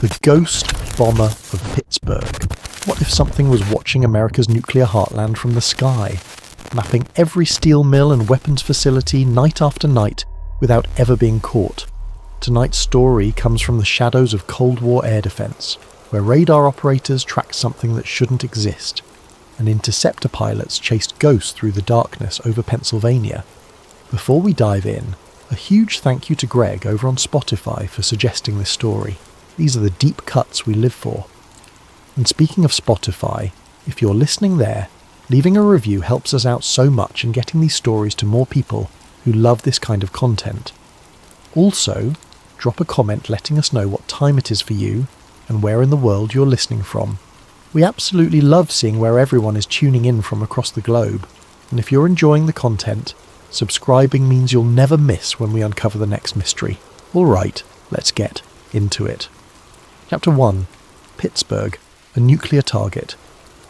The ghost bomber of Pittsburgh. What if something was watching America's nuclear heartland from the sky, mapping every steel mill and weapons facility night after night without ever being caught? Tonight's story comes from the shadows of Cold War air defense, where radar operators tracked something that shouldn't exist, and interceptor pilots chased ghosts through the darkness over Pennsylvania. Before we dive in, a huge thank you to Greg over on Spotify for suggesting this story. These are the deep cuts we live for. And speaking of Spotify, if you're listening there, leaving a review helps us out so much in getting these stories to more people who love this kind of content. Also, drop a comment letting us know what time it is for you and where in the world you're listening from. We absolutely love seeing where everyone is tuning in from across the globe, and if you're enjoying the content, subscribing means you'll never miss when we uncover the next mystery. Alright, let's get into it. Chapter 1. Pittsburgh, a nuclear target.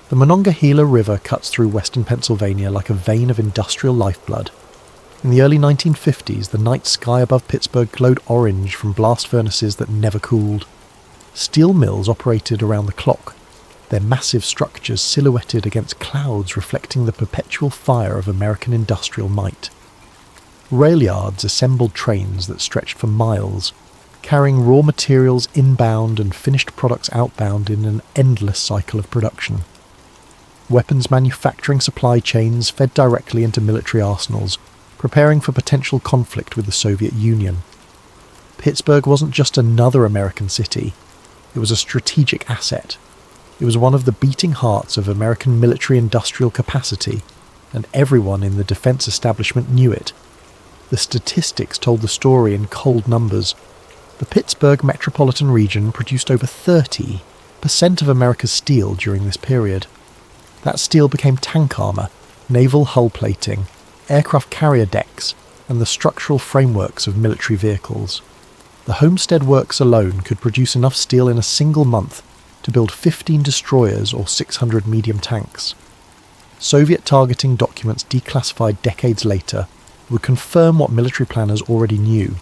The Monongahela River cuts through western Pennsylvania like a vein of industrial lifeblood. In the early 1950s, the night sky above Pittsburgh glowed orange from blast furnaces that never cooled. Steel mills operated around the clock, their massive structures silhouetted against clouds reflecting the perpetual fire of American industrial might. Rail yards assembled trains that stretched for miles, carrying raw materials inbound and finished products outbound in an endless cycle of production. Weapons manufacturing supply chains fed directly into military arsenals, preparing for potential conflict with the Soviet Union. Pittsburgh wasn't just another American city, it was a strategic asset. It was one of the beating hearts of American military-industrial capacity, and everyone in the defense establishment knew it. The statistics told the story in cold numbers. The Pittsburgh metropolitan region produced over 30% of America's steel during this period. That steel became tank armour, naval hull plating, aircraft carrier decks, and the structural frameworks of military vehicles. The Homestead Works alone could produce enough steel in a single month to build 15 destroyers or 600 medium tanks. Soviet targeting documents declassified decades later would confirm what military planners already knew.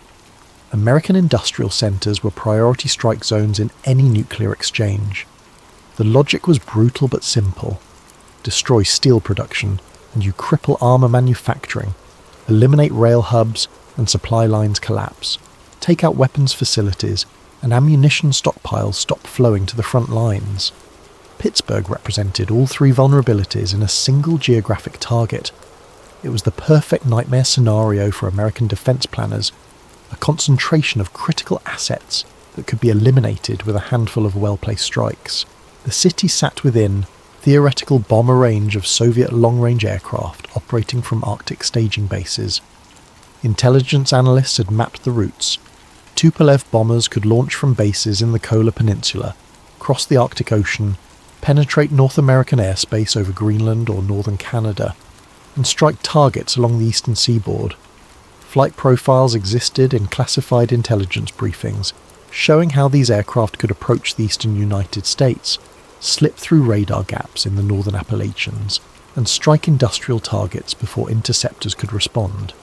American industrial centres were priority strike zones in any nuclear exchange. The logic was brutal but simple. Destroy steel production, and you cripple armour manufacturing. Eliminate rail hubs, and supply lines collapse. Take out weapons facilities, and ammunition stockpiles stop flowing to the front lines. Pittsburgh represented all three vulnerabilities in a single geographic target. It was the perfect nightmare scenario for American defence planners, a concentration of critical assets that could be eliminated with a handful of well-placed strikes. The city sat within theoretical bomber range of Soviet long-range aircraft operating from Arctic staging bases. Intelligence analysts had mapped the routes. Tupolev bombers could launch from bases in the Kola Peninsula, cross the Arctic Ocean, penetrate North American airspace over Greenland or northern Canada, and strike targets along the eastern seaboard. Flight profiles existed in classified intelligence briefings, showing how these aircraft could approach the eastern United States, slip through radar gaps in the northern Appalachians, and strike industrial targets before interceptors could respond.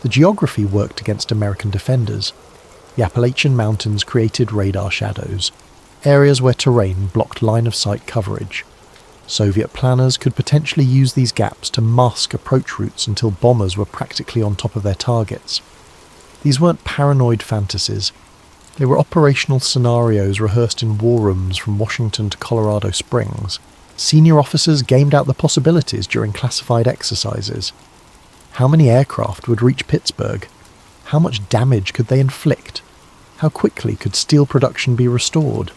The geography worked against American defenders. The Appalachian Mountains created radar shadows, areas where terrain blocked line-of-sight coverage. Soviet planners could potentially use these gaps to mask approach routes until bombers were practically on top of their targets. These weren't paranoid fantasies. They were operational scenarios rehearsed in war rooms from Washington to Colorado Springs. Senior officers gamed out the possibilities during classified exercises. How many aircraft would reach Pittsburgh? How much damage could they inflict? How quickly could steel production be restored?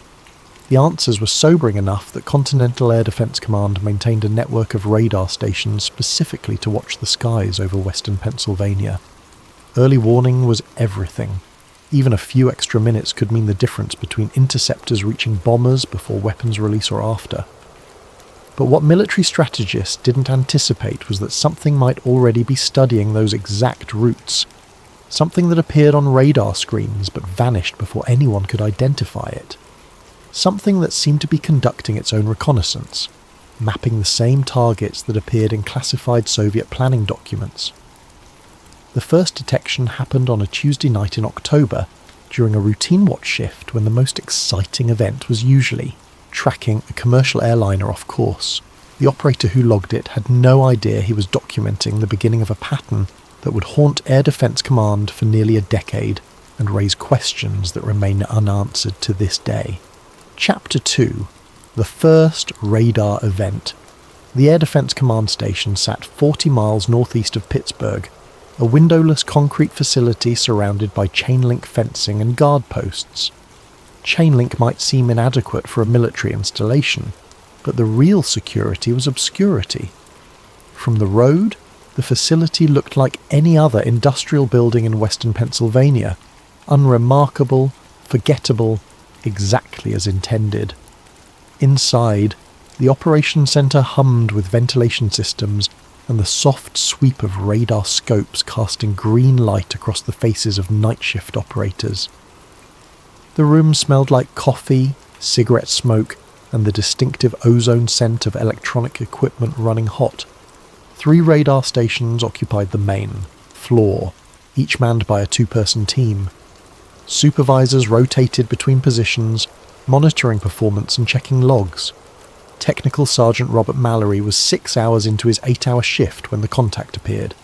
The answers were sobering enough that Continental Air Defense Command maintained a network of radar stations specifically to watch the skies over western Pennsylvania. Early warning was everything. Even a few extra minutes could mean the difference between interceptors reaching bombers before weapons release or after. But what military strategists didn't anticipate was that something might already be studying those exact routes. Something that appeared on radar screens but vanished before anyone could identify it. Something that seemed to be conducting its own reconnaissance, mapping the same targets that appeared in classified Soviet planning documents. The first detection happened on a Tuesday night in October, during a routine watch shift when the most exciting event was usually tracking a commercial airliner off course. The operator who logged it had no idea he was documenting the beginning of a pattern that would haunt Air Defense Command for nearly a decade and raise questions that remain unanswered to this day. Chapter 2. The first radar event. The Air Defense Command Station sat 40 miles northeast of Pittsburgh, a windowless concrete facility surrounded by chain-link fencing and guard posts. Chain-link might seem inadequate for a military installation, but the real security was obscurity. From the road, the facility looked like any other industrial building in western Pennsylvania, unremarkable, forgettable, exactly as intended. Inside, the operations center hummed with ventilation systems and the soft sweep of radar scopes casting green light across the faces of night shift operators. The room smelled like coffee, cigarette smoke, and the distinctive ozone scent of electronic equipment running hot. 3 radar stations occupied the main floor, each manned by a 2-person team. Supervisors rotated between positions, monitoring performance and checking logs. Technical Sergeant Robert Mallory was 6 hours into his 8-hour shift when the contact appeared.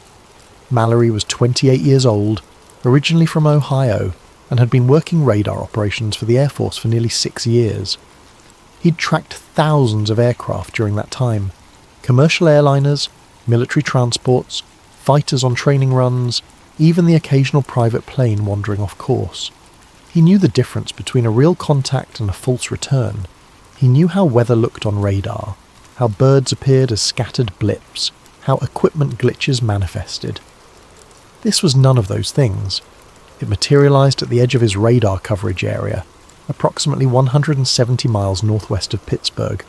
Mallory was 28 years old, originally from Ohio, and had been working radar operations for the Air Force for nearly 6 years. He'd tracked thousands of aircraft during that time. Commercial airliners, military transports, fighters on training runs, even the occasional private plane wandering off course. He knew the difference between a real contact and a false return. He knew how weather looked on radar, how birds appeared as scattered blips, how equipment glitches manifested. This was none of those things. It materialized at the edge of his radar coverage area, approximately 170 miles northwest of Pittsburgh.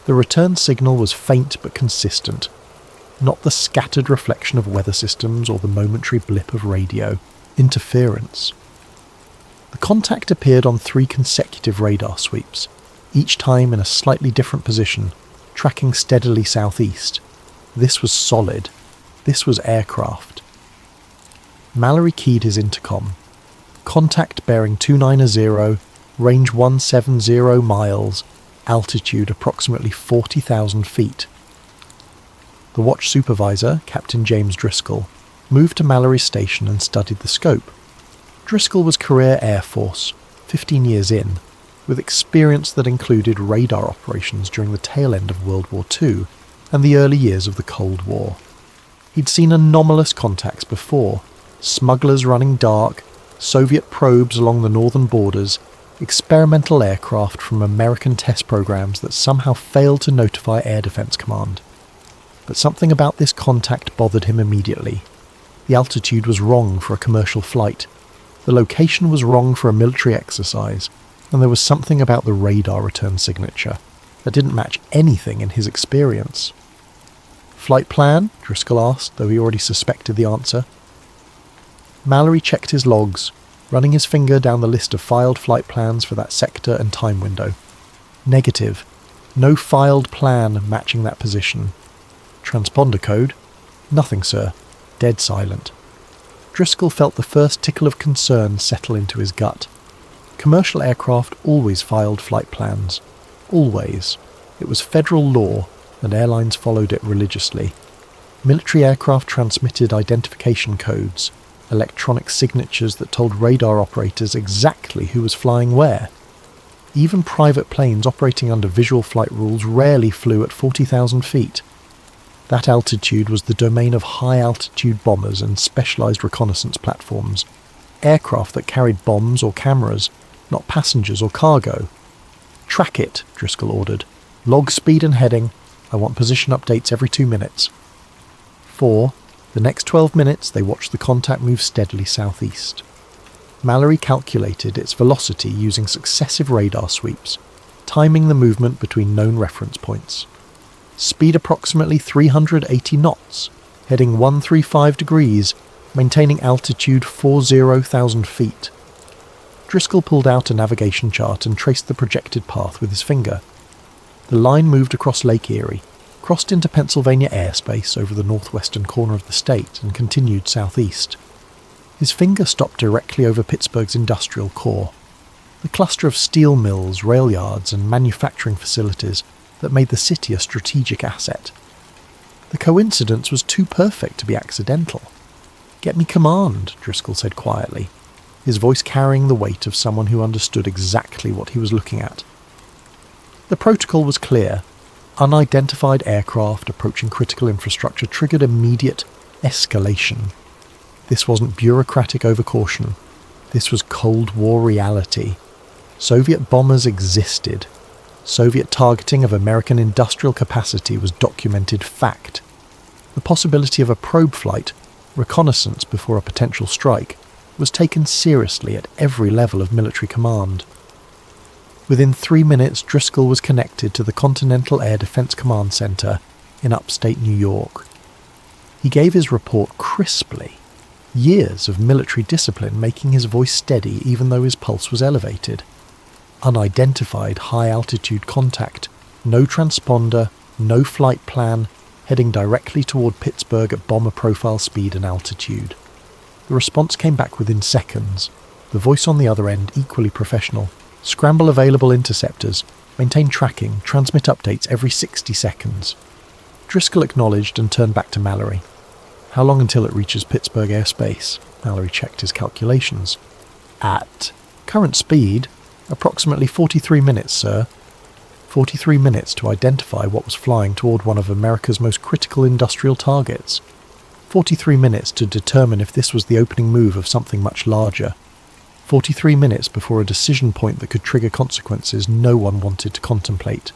The return signal was faint but consistent, not the scattered reflection of weather systems or the momentary blip of radio. Interference. The contact appeared on 3 consecutive radar sweeps, each time in a slightly different position, tracking steadily southeast. This was solid. This was aircraft. Mallory keyed his intercom. Contact bearing 290, range 170 miles, altitude approximately 40,000 feet. The watch supervisor, Captain James Driscoll, moved to Mallory's station and studied the scope. Driscoll was career Air Force, 15 years in, with experience that included radar operations during the tail end of World War II and the early years of the Cold War. He'd seen anomalous contacts before, smugglers running dark, Soviet probes along the northern borders, experimental aircraft from American test programs that somehow failed to notify Air Defense Command. But something about this contact bothered him immediately. The altitude was wrong for a commercial flight, the location was wrong for a military exercise, and there was something about the radar return signature that didn't match anything in his experience. "Flight plan?" Driscoll asked, though he already suspected the answer. Mallory checked his logs, running his finger down the list of filed flight plans for that sector and time window. Negative. No filed plan matching that position. Transponder code? Nothing, sir. Dead silent. Driscoll felt the first tickle of concern settle into his gut. Commercial aircraft always filed flight plans. Always. It was federal law, and airlines followed it religiously. Military aircraft transmitted identification codes, electronic signatures that told radar operators exactly who was flying where. Even private planes operating under visual flight rules rarely flew at 40,000 feet. That altitude was the domain of high-altitude bombers and specialized reconnaissance platforms, aircraft that carried bombs or cameras, not passengers or cargo. "Track it," Driscoll ordered. "Log speed and heading. I want position updates every 2 minutes." For the next 12 minutes, they watched the contact move steadily southeast. Mallory calculated its velocity using successive radar sweeps, timing the movement between known reference points. Speed approximately 380 knots, heading 135 degrees, maintaining altitude 40,000 feet. Driscoll pulled out a navigation chart and traced the projected path with his finger. The line moved across Lake Erie, crossed into Pennsylvania airspace over the northwestern corner of the state, and continued southeast. His finger stopped directly over Pittsburgh's industrial core, the cluster of steel mills, rail yards and manufacturing facilities that made the city a strategic asset. The coincidence was too perfect to be accidental. "Get me command," Driscoll said quietly, his voice carrying the weight of someone who understood exactly what he was looking at. The protocol was clear. Unidentified aircraft approaching critical infrastructure triggered immediate escalation. This wasn't bureaucratic overcaution. This was Cold War reality. Soviet bombers existed. Soviet targeting of American industrial capacity was documented fact. The possibility of a probe flight, reconnaissance before a potential strike, was taken seriously at every level of military command. Within 3 minutes, Driscoll was connected to the Continental Air Defense Command Center in upstate New York. He gave his report crisply, years of military discipline making his voice steady even though his pulse was elevated. Unidentified high-altitude contact, no transponder, no flight plan, heading directly toward Pittsburgh at bomber profile speed and altitude. The response came back within seconds, the voice on the other end equally professional. "Scramble available interceptors, maintain tracking, transmit updates every 60 seconds. Driscoll acknowledged and turned back to Mallory. "How long until it reaches Pittsburgh airspace?" Mallory checked his calculations. "At current speed, approximately 43 minutes, sir." 43 minutes to identify what was flying toward one of America's most critical industrial targets. 43 minutes to determine if this was the opening move of something much larger. 43 minutes before a decision point that could trigger consequences no one wanted to contemplate.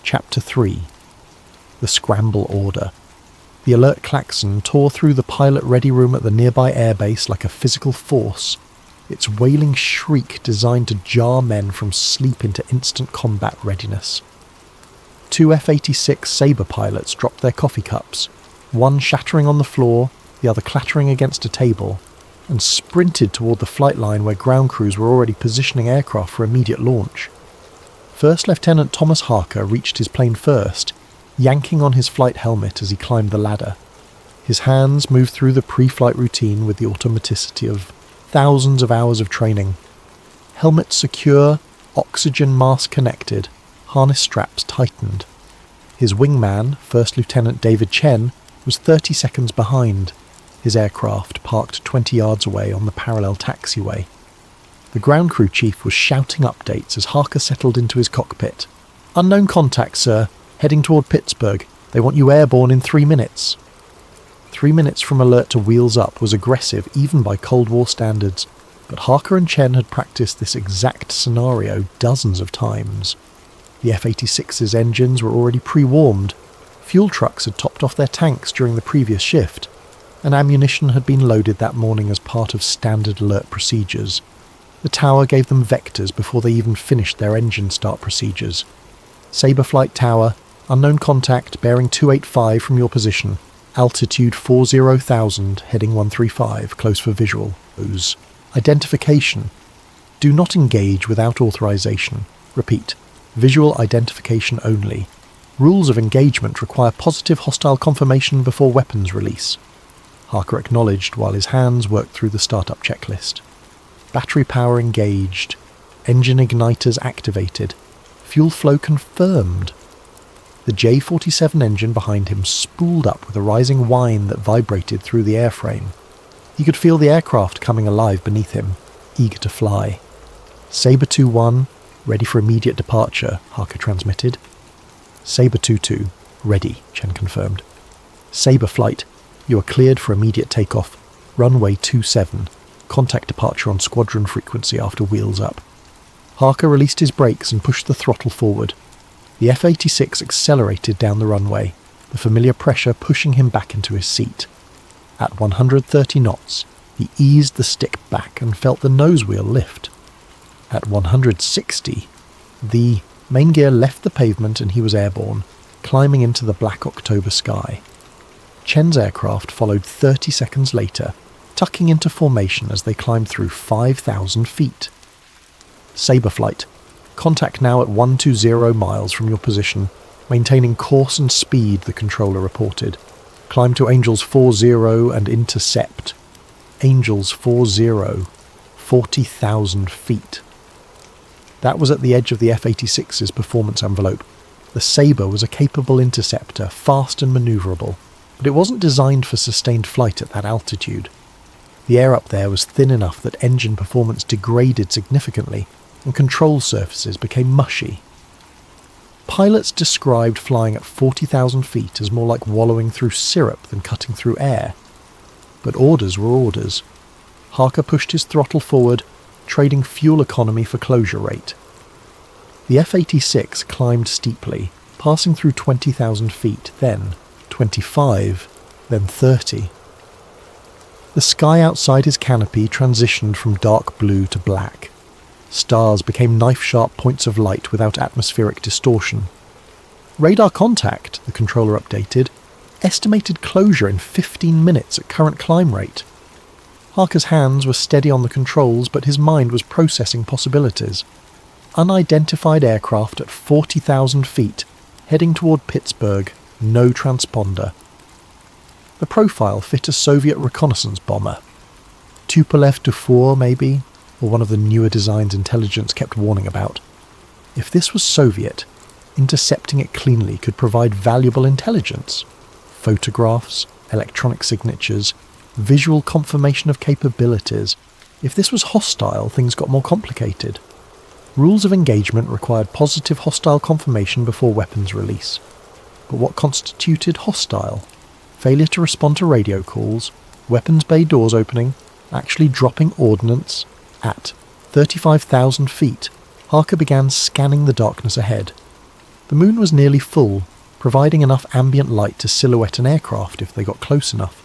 Chapter 3. The Scramble Order. The alert klaxon tore through the pilot ready room at the nearby airbase like a physical force, its wailing shriek designed to jar men from sleep into instant combat readiness. 2 F-86 Sabre pilots dropped their coffee cups, one shattering on the floor, the other clattering against a table, and sprinted toward the flight line where ground crews were already positioning aircraft for immediate launch. First Lieutenant Thomas Harker reached his plane first, yanking on his flight helmet as he climbed the ladder. His hands moved through the pre-flight routine with the automaticity of thousands of hours of training. Helmet secure, oxygen mask connected, harness straps tightened. His wingman, First Lieutenant David Chen, was 30 seconds behind, his aircraft parked 20 yards away on the parallel taxiway. The ground crew chief was shouting updates as Harker settled into his cockpit. "Unknown contact, sir. Heading toward Pittsburgh. They want you airborne in 3 minutes." 3 minutes from alert to wheels up was aggressive even by Cold War standards, but Harker and Chen had practiced this exact scenario dozens of times. The F-86's engines were already pre-warmed, fuel trucks had topped off their tanks during the previous shift, and ammunition had been loaded that morning as part of standard alert procedures. The tower gave them vectors before they even finished their engine start procedures. "Sabre Flight Tower, unknown contact, bearing 285 from your position. Altitude 40,000, heading 135, close for visual. Identification. Do not engage without authorization. Repeat, visual identification only. Rules of engagement require positive hostile confirmation before weapons release." Harker acknowledged while his hands worked through the startup checklist. Battery power engaged. Engine igniters activated. Fuel flow confirmed. The J-47 engine behind him spooled up with a rising whine that vibrated through the airframe. He could feel the aircraft coming alive beneath him, eager to fly. "Sabre 2-1, ready for immediate departure," Harker transmitted. "Sabre 2-2, ready," Chen confirmed. "Sabre Flight, you are cleared for immediate takeoff. Runway 27, contact departure on squadron frequency after wheels up." Harker released his brakes and pushed the throttle forward. The F-86 accelerated down the runway, the familiar pressure pushing him back into his seat. At 130 knots, he eased the stick back and felt the nose wheel lift. At 160, the main gear left the pavement and he was airborne, climbing into the black October sky. Chen's aircraft followed 30 seconds later, tucking into formation as they climbed through 5,000 feet. "Sabre Flight, contact now at 120 miles from your position, maintaining course and speed," the controller reported. "Climb to Angels 40 and intercept." Angels 40, 40,000 feet. That was at the edge of the F-86's performance envelope. The Sabre was a capable interceptor, fast and manoeuvrable, but it wasn't designed for sustained flight at that altitude. The air up there was thin enough that engine performance degraded significantly, and control surfaces became mushy. Pilots described flying at 40,000 feet as more like wallowing through syrup than cutting through air. But orders were orders. Harker pushed his throttle forward, trading fuel economy for closure rate. The F-86 climbed steeply, passing through 20,000 feet, then 25, then 30. The sky outside his canopy transitioned from dark blue to black. Stars became knife-sharp points of light without atmospheric distortion. Radar contact, the controller updated, estimated closure in 15 minutes at current climb rate. Harker's hands were steady on the controls, but his mind was processing possibilities. Unidentified aircraft at 40,000 feet, heading toward Pittsburgh, no transponder. The profile fit a Soviet reconnaissance bomber. Tupolev Dufour, maybe, or one of the newer designs intelligence kept warning about. If this was Soviet, intercepting it cleanly could provide valuable intelligence. Photographs, electronic signatures, visual confirmation of capabilities. If this was hostile, things got more complicated. Rules of engagement required positive hostile confirmation before weapons release. But what constituted hostile? Failure to respond to radio calls, weapons bay doors opening, actually dropping ordnance. At 35,000 feet, Harker began scanning the darkness ahead. The moon was nearly full, providing enough ambient light to silhouette an aircraft if they got close enough.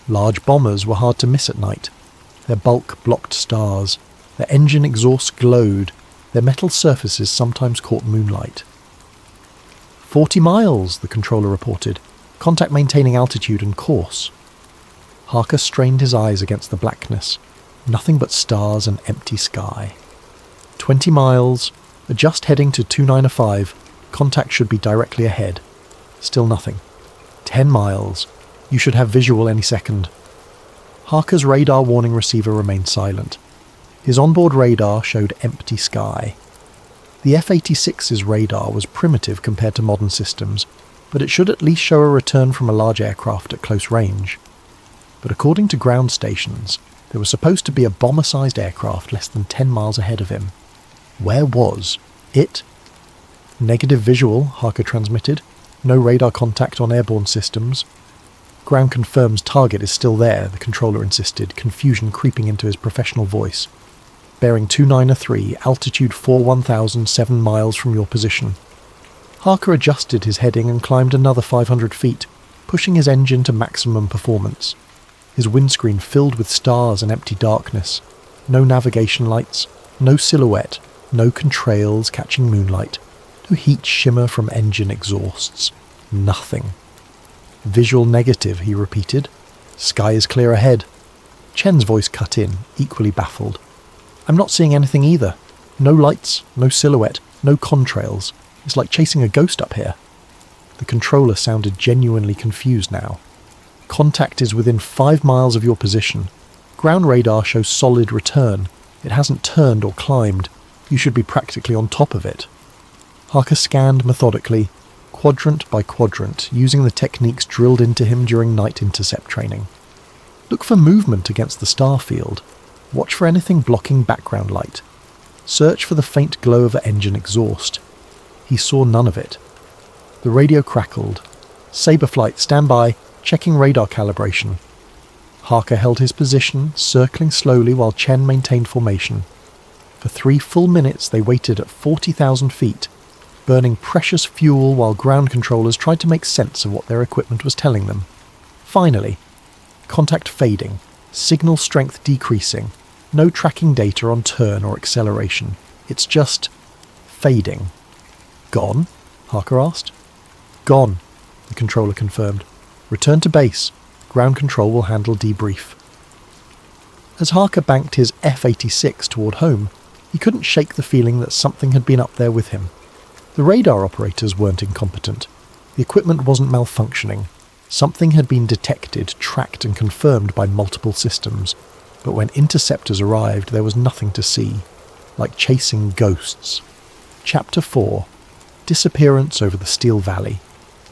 Large bombers were hard to miss at night. Their bulk blocked stars, their engine exhausts glowed, their metal surfaces sometimes caught moonlight. 40 miles, the controller reported. Contact maintaining altitude and course. Harker strained his eyes against the blackness. Nothing but stars and empty sky. 20 miles, adjust heading to 295, contact should be directly ahead. Still nothing. 10 miles, you should have visual any second. Harker's radar warning receiver remained silent. His onboard radar showed empty sky. The F-86's radar was primitive compared to modern systems, but it should at least show a return from a large aircraft at close range. But according to ground stations, there was supposed to be a bomber-sized aircraft less than 10 miles ahead of him. Where was it? Negative visual, Harker transmitted. No radar contact on airborne systems. Ground confirms target is still there, the controller insisted, confusion creeping into his professional voice. Bearing 293, altitude 41,000, 7 miles from your position. Harker adjusted his heading and climbed another 500 feet, pushing his engine to maximum performance. His windscreen filled with stars and empty darkness. No navigation lights, no silhouette, no contrails catching moonlight, no heat shimmer from engine exhausts. Nothing. Visual negative, he repeated. Sky is clear ahead. Chen's voice cut in, equally baffled. I'm not seeing anything either. No lights, no silhouette, no contrails. It's like chasing a ghost up here. The controller sounded genuinely confused now. Contact is within 5 miles of your position. Ground radar shows solid return. It hasn't turned or climbed. You should be practically on top of it. Harker scanned methodically, quadrant by quadrant, using the techniques drilled into him during night intercept training. Look for movement against the star field. Watch for anything blocking background light. Search for the faint glow of engine exhaust. He saw none of it. The radio crackled. Sabre flight, stand by, checking radar calibration. Harker held his position, circling slowly while Chen maintained formation. For 3 full minutes they waited at 40,000 feet, burning precious fuel while ground controllers tried to make sense of what their equipment was telling them. Finally, contact fading, signal strength decreasing, no tracking data on turn or acceleration. It's just fading. Gone? Harker asked. Gone, the controller confirmed. Return to base. Ground control will handle debrief. As Harker banked his F-86 toward home, he couldn't shake the feeling that something had been up there with him. The radar operators weren't incompetent. The equipment wasn't malfunctioning. Something had been detected, tracked and confirmed by multiple systems, but when interceptors arrived there was nothing to see, like chasing ghosts. Chapter 4. Disappearance over the Steel Valley.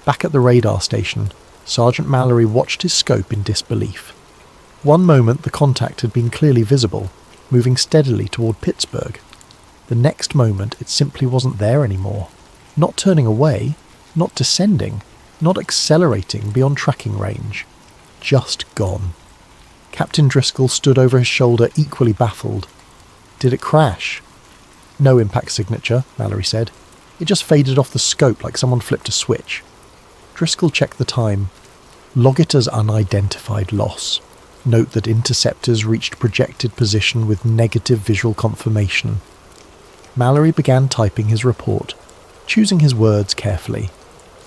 Back at the radar station, Sergeant Mallory watched his scope in disbelief. One moment the contact had been clearly visible, moving steadily toward Pittsburgh. The next moment it simply wasn't there anymore. Not turning away, not descending, not accelerating beyond tracking range. Just gone. Captain Driscoll stood over his shoulder, equally baffled. Did it crash? No impact signature, Mallory said. It just faded off the scope like someone flipped a switch. Driscoll checked the time. Log it as unidentified loss. Note that interceptors reached projected position with negative visual confirmation. Mallory began typing his report, choosing his words carefully.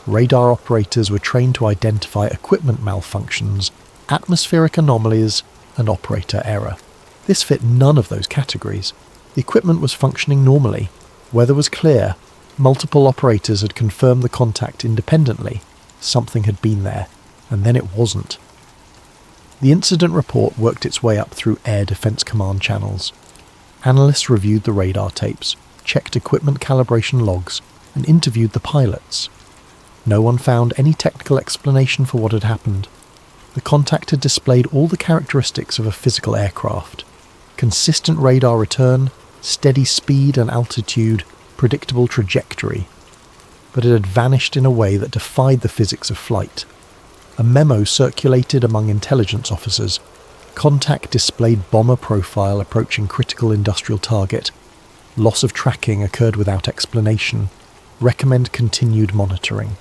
Radar operators were trained to identify equipment malfunctions, atmospheric anomalies, and operator error. This fit none of those categories. The equipment was functioning normally. Weather was clear. Multiple operators had confirmed the contact independently. Something had been there, and then it wasn't. The incident report worked its way up through Air Defense Command channels. Analysts reviewed the radar tapes, checked equipment calibration logs, and interviewed the pilots. No one found any technical explanation for what had happened. The contact had displayed all the characteristics of a physical aircraft. Consistent radar return, steady speed and altitude, predictable trajectory. But it had vanished in a way that defied the physics of flight. A memo circulated among intelligence officers. Contact displayed bomber profile approaching critical industrial target. Loss of tracking occurred without explanation. Recommend continued monitoring.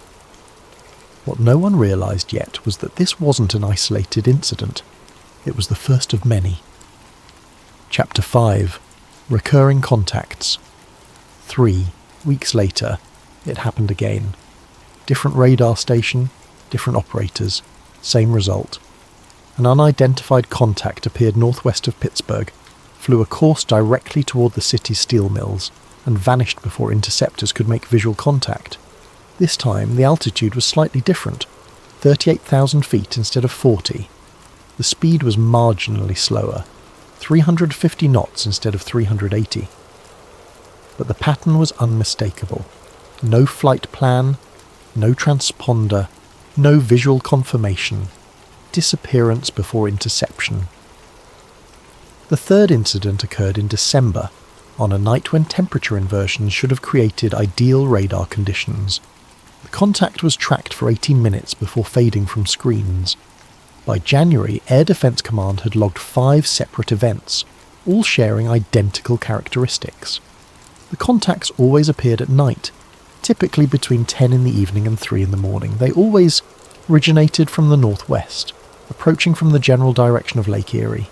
What no one realised yet was that this wasn't an isolated incident. It was the first of many. Chapter 5. Recurring contacts. 3 weeks later, it happened again. Different radar station, different operators, same result. An unidentified contact appeared northwest of Pittsburgh, flew a course directly toward the city's steel mills, and vanished before interceptors could make visual contact. This time, the altitude was slightly different, 38,000 feet instead of 40. The speed was marginally slower, 350 knots instead of 380. But the pattern was unmistakable. No flight plan, no transponder, no visual confirmation. Disappearance before interception. The third incident occurred in December, on a night when temperature inversions should have created ideal radar conditions. The contact was tracked for 18 minutes before fading from screens. By January, Air Defense Command had logged 5 separate events, all sharing identical characteristics. The contacts always appeared at night, typically between 10 in the evening and 3 in the morning. They always originated from the northwest, approaching from the general direction of Lake Erie.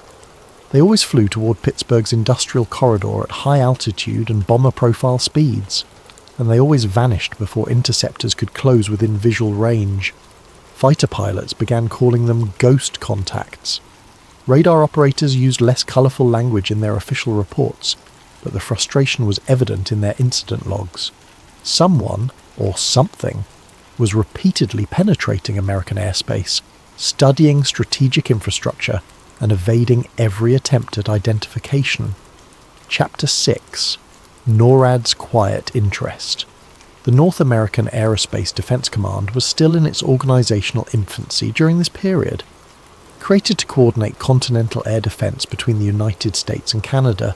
They always flew toward Pittsburgh's industrial corridor at high altitude and bomber profile speeds, and they always vanished before interceptors could close within visual range. Fighter pilots began calling them ghost contacts. Radar operators used less colourful language in their official reports, but the frustration was evident in their incident logs. Someone, or something, was repeatedly penetrating American airspace, studying strategic infrastructure, and evading every attempt at identification. Chapter 6. NORAD's Quiet Interest. The North American Aerospace Defense Command was still in its organisational infancy during this period. Created to coordinate continental air defence between the United States and Canada,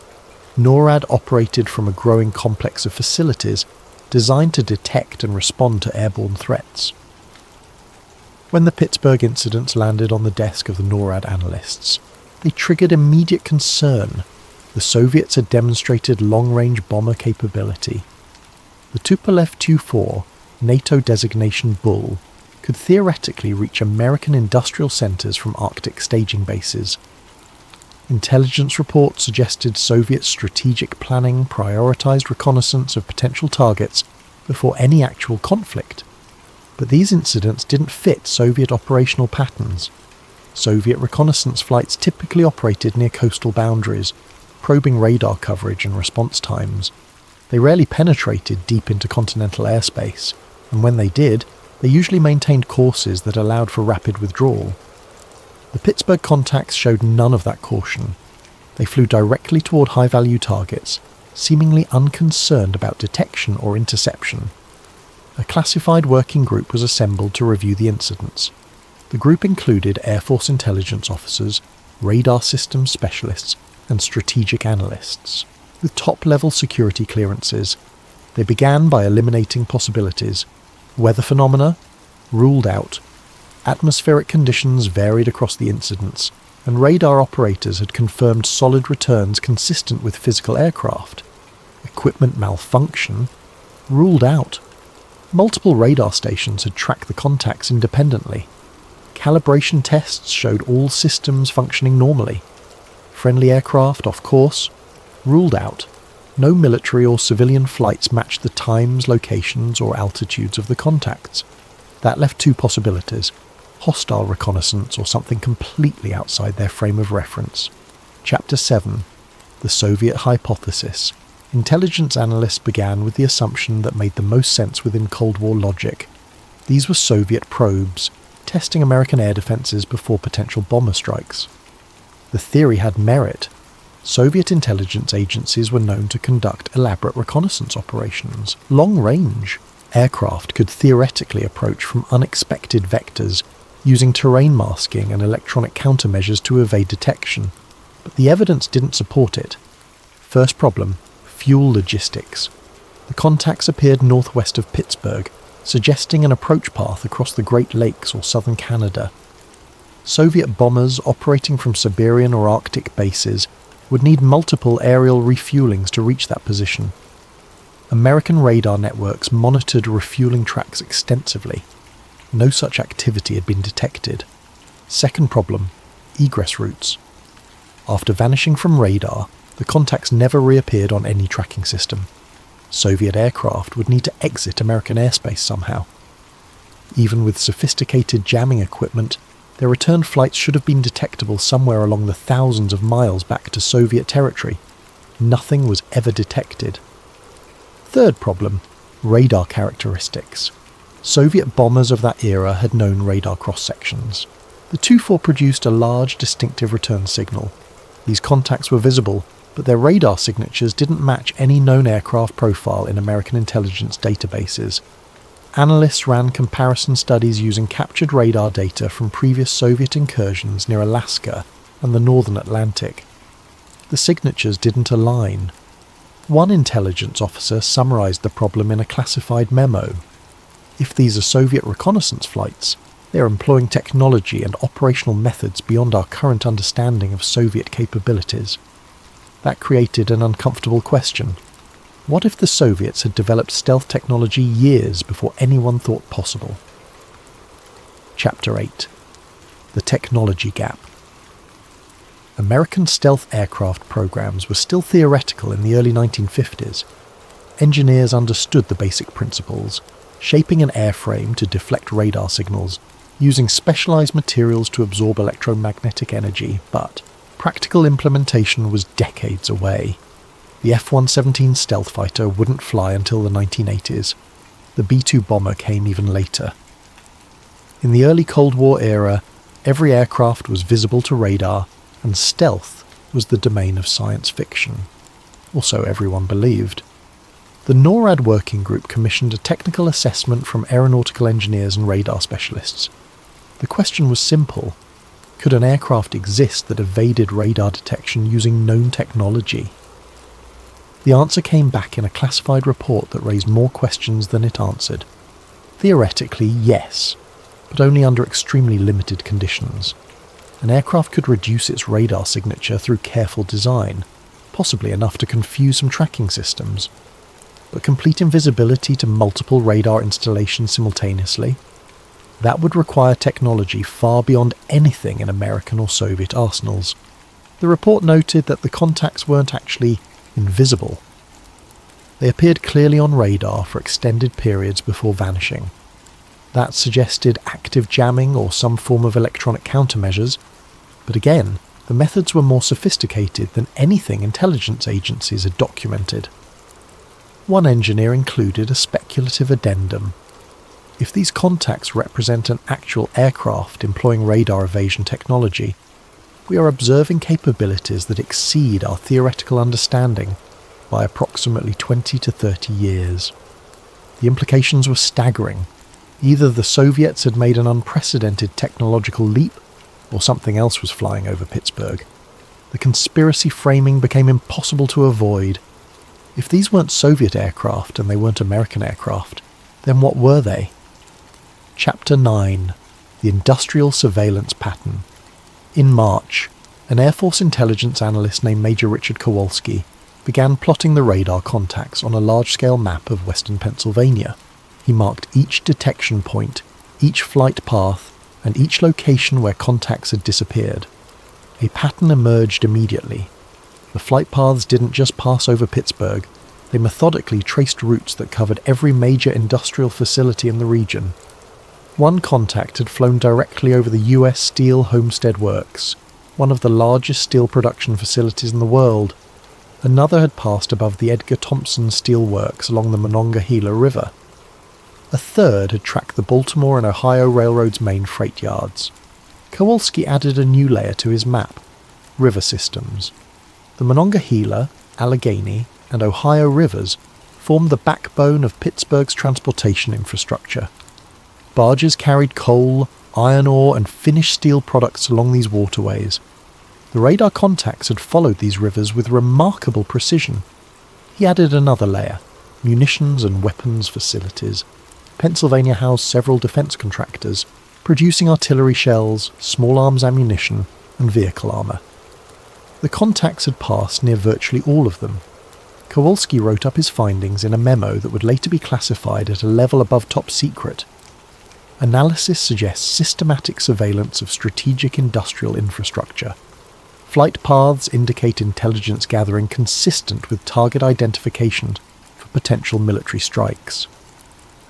NORAD operated from a growing complex of facilities designed to detect and respond to airborne threats. When the Pittsburgh incidents landed on the desk of the NORAD analysts, they triggered immediate concern. The Soviets had demonstrated long-range bomber capability. The Tupolev Tu-4, NATO designation Bull, could theoretically reach American industrial centres from Arctic staging bases. Intelligence reports suggested Soviet strategic planning prioritised reconnaissance of potential targets before any actual conflict. But these incidents didn't fit Soviet operational patterns. Soviet reconnaissance flights typically operated near coastal boundaries, probing radar coverage and response times. They rarely penetrated deep into continental airspace, and when they did, They usually maintained courses that allowed for rapid withdrawal. The Pittsburgh contacts showed none of that caution. They flew directly toward high-value targets, seemingly unconcerned about detection or interception. A classified working group was assembled to review the incidents. The group included Air Force intelligence officers, radar systems specialists, and strategic analysts. With top-level security clearances, they began by eliminating possibilities. Weather phenomena? Ruled out. Atmospheric conditions varied across the incidents, and radar operators had confirmed solid returns consistent with physical aircraft. Equipment malfunction? Ruled out. Multiple radar stations had tracked the contacts independently. Calibration tests showed all systems functioning normally. Friendly aircraft off course? Ruled out. No military or civilian flights matched the times, locations, or altitudes of the contacts. That left two possibilities: hostile reconnaissance or something completely outside their frame of reference. Chapter 7. The Soviet Hypothesis. Intelligence analysts began with the assumption that made the most sense within Cold War logic. These were Soviet probes, testing American air defenses before potential bomber strikes. The theory had merit. Soviet intelligence agencies were known to conduct elaborate reconnaissance operations, long-range. Aircraft could theoretically approach from unexpected vectors, using terrain masking and electronic countermeasures to evade detection. But the evidence didn't support it. First problem: fuel logistics. The contacts appeared northwest of Pittsburgh, suggesting an approach path across the Great Lakes or southern Canada. Soviet bombers operating from Siberian or Arctic bases would need multiple aerial refuelings to reach that position. American radar networks monitored refueling tracks extensively. No such activity had been detected. Second problem: egress routes. After vanishing from radar, the contacts never reappeared on any tracking system. Soviet aircraft would need to exit American airspace somehow. Even with sophisticated jamming equipment, their return flights should have been detectable somewhere along the thousands of miles back to Soviet territory. Nothing was ever detected. Third problem: radar characteristics. Soviet bombers of that era had known radar cross-sections. The Tu-4 produced a large, distinctive return signal. These contacts were visible, but their radar signatures didn't match any known aircraft profile in American intelligence databases. Analysts ran comparison studies using captured radar data from previous Soviet incursions near Alaska and the northern Atlantic. The signatures didn't align. One intelligence officer summarized the problem in a classified memo. If these are Soviet reconnaissance flights, they are employing technology and operational methods beyond our current understanding of Soviet capabilities. That created an uncomfortable question. What if the Soviets had developed stealth technology years before anyone thought possible? Chapter 8. The Technology Gap. American stealth aircraft programs were still theoretical in the early 1950s. Engineers understood the basic principles, shaping an airframe to deflect radar signals, using specialized materials to absorb electromagnetic energy, but practical implementation was decades away. The F-117 stealth fighter wouldn't fly until the 1980s. The B-2 bomber came even later. In the early Cold War era, every aircraft was visible to radar, and stealth was the domain of science fiction. Or so everyone believed. The NORAD working group commissioned a technical assessment from aeronautical engineers and radar specialists. The question was simple: could an aircraft exist that evaded radar detection using known technology? The answer came back in a classified report that raised more questions than it answered. Theoretically, yes, but only under extremely limited conditions. An aircraft could reduce its radar signature through careful design, possibly enough to confuse some tracking systems. But complete invisibility to multiple radar installations simultaneously? That would require technology far beyond anything in American or Soviet arsenals. The report noted that the contacts weren't actually invisible. They appeared clearly on radar for extended periods before vanishing. That suggested active jamming or some form of electronic countermeasures, but again, the methods were more sophisticated than anything intelligence agencies had documented. One engineer included a speculative addendum. If these contacts represent an actual aircraft employing radar evasion technology, we are observing capabilities that exceed our theoretical understanding by approximately 20 to 30 years. The implications were staggering. Either the Soviets had made an unprecedented technological leap, or something else was flying over Pittsburgh. The conspiracy framing became impossible to avoid. If these weren't Soviet aircraft and they weren't American aircraft, then what were they? Chapter 9. The Industrial Surveillance Pattern. In March, an Air Force intelligence analyst named Major Richard Kowalski began plotting the radar contacts on a large-scale map of western Pennsylvania. He marked each detection point, each flight path, and each location where contacts had disappeared. A pattern emerged immediately. The flight paths didn't just pass over Pittsburgh, they methodically traced routes that covered every major industrial facility in the region. One contact had flown directly over the US Steel Homestead Works, one of the largest steel production facilities in the world. Another had passed above the Edgar Thomson Steel Works along the Monongahela River. A third had tracked the Baltimore and Ohio Railroad's main freight yards. Kowalski added a new layer to his map: river systems. The Monongahela, Allegheny, and Ohio rivers formed the backbone of Pittsburgh's transportation infrastructure. Barges carried coal, iron ore, and finished steel products along these waterways. The radar contacts had followed these rivers with remarkable precision. He added another layer: munitions and weapons facilities. Pennsylvania housed several defense contractors, producing artillery shells, small arms ammunition, and vehicle armor. The contacts had passed near virtually all of them. Kowalski wrote up his findings in a memo that would later be classified at a level above top secret. Analysis suggests systematic surveillance of strategic industrial infrastructure. Flight paths indicate intelligence gathering consistent with target identification for potential military strikes.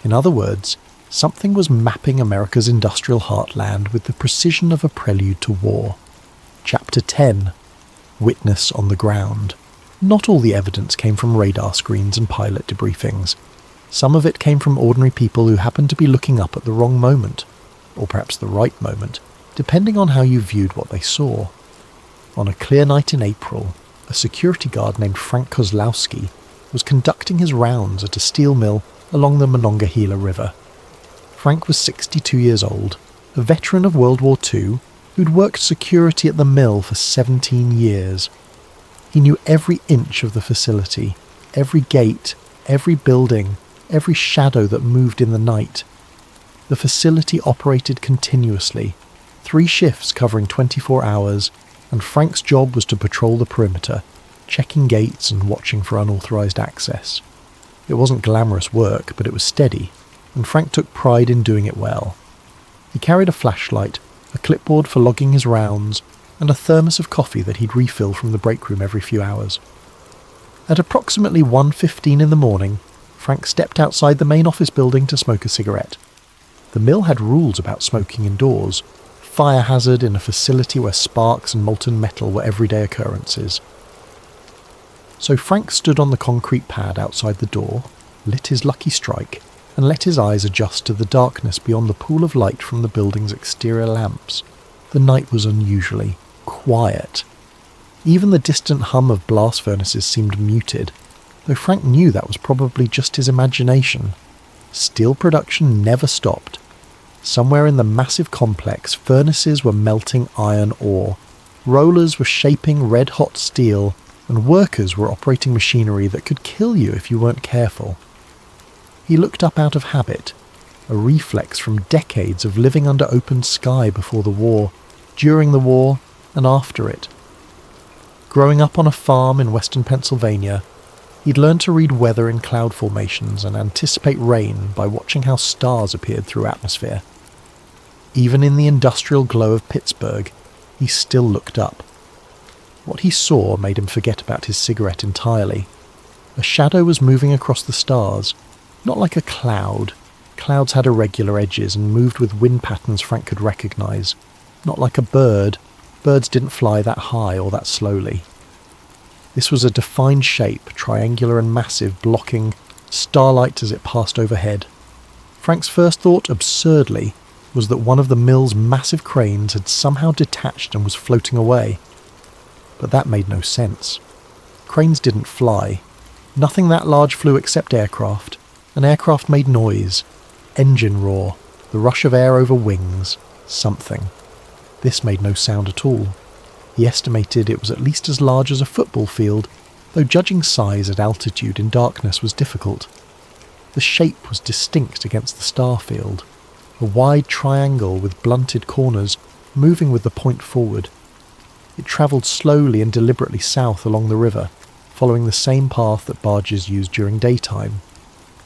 In other words, something was mapping America's industrial heartland with the precision of a prelude to war. Chapter 10. Witness on the ground. Not all the evidence came from radar screens and pilot debriefings. Some of it came from ordinary people who happened to be looking up at the wrong moment, or perhaps the right moment, depending on how you viewed what they saw. On a clear night in April, a security guard named Frank Kozlowski was conducting his rounds at a steel mill along the Monongahela River. Frank was 62 years old, a veteran of World War II who'd worked security at the mill for 17 years. He knew every inch of the facility, every gate, every building, every shadow that moved in the night. The facility operated continuously, 3 shifts covering 24 hours, and Frank's job was to patrol the perimeter, checking gates and watching for unauthorized access. It wasn't glamorous work, but it was steady, and Frank took pride in doing it well. He carried a flashlight, a clipboard for logging his rounds, and a thermos of coffee that he'd refill from the break room every few hours. At approximately 1:15 in the morning, Frank stepped outside the main office building to smoke a cigarette. The mill had rules about smoking indoors, fire hazard in a facility where sparks and molten metal were everyday occurrences. So Frank stood on the concrete pad outside the door, lit his lucky strike, and let his eyes adjust to the darkness beyond the pool of light from the building's exterior lamps. The night was unusually quiet. Even the distant hum of blast furnaces seemed muted, though Frank knew that was probably just his imagination. Steel production never stopped. Somewhere in the massive complex, furnaces were melting iron ore, rollers were shaping red-hot steel, and workers were operating machinery that could kill you if you weren't careful. He looked up out of habit, a reflex from decades of living under open sky before the war, during the war, and after it. Growing up on a farm in western Pennsylvania, he'd learned to read weather in cloud formations and anticipate rain by watching how stars appeared through atmosphere. Even in the industrial glow of Pittsburgh, he still looked up. What he saw made him forget about his cigarette entirely. A shadow was moving across the stars, not like a cloud. Clouds had irregular edges and moved with wind patterns Frank could recognize. Not like a bird. Birds didn't fly that high or that slowly. This was a defined shape, triangular and massive, blocking starlight as it passed overhead. Frank's first thought, absurdly, was that one of the mill's massive cranes had somehow detached and was floating away. But that made no sense. Cranes didn't fly. Nothing that large flew except aircraft. An aircraft made noise. Engine roar. The rush of air over wings. Something. This made no sound at all. He estimated it was at least as large as a football field, though judging size at altitude in darkness was difficult. The shape was distinct against the star field. A wide triangle with blunted corners, moving with the point forward. It travelled slowly and deliberately south along the river, following the same path that barges used during daytime.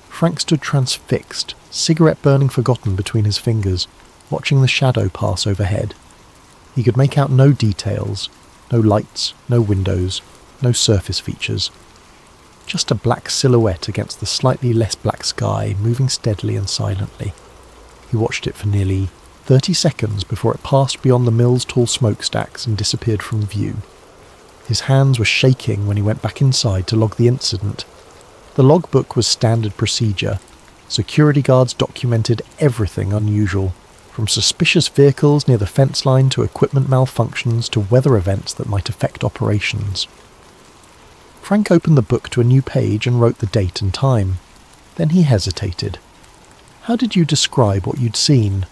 Frank stood transfixed, cigarette burning forgotten between his fingers, watching the shadow pass overhead. He could make out no details, no lights, no windows, no surface features. Just a black silhouette against the slightly less black sky, moving steadily and silently. He watched it for nearly 30 seconds before it passed beyond the mill's tall smokestacks and disappeared from view. His hands were shaking when he went back inside to log the incident. The logbook was standard procedure. Security guards documented everything unusual, from suspicious vehicles near the fence line to equipment malfunctions to weather events that might affect operations. Frank opened the book to a new page and wrote the date and time. Then he hesitated. How did you describe what you'd seen?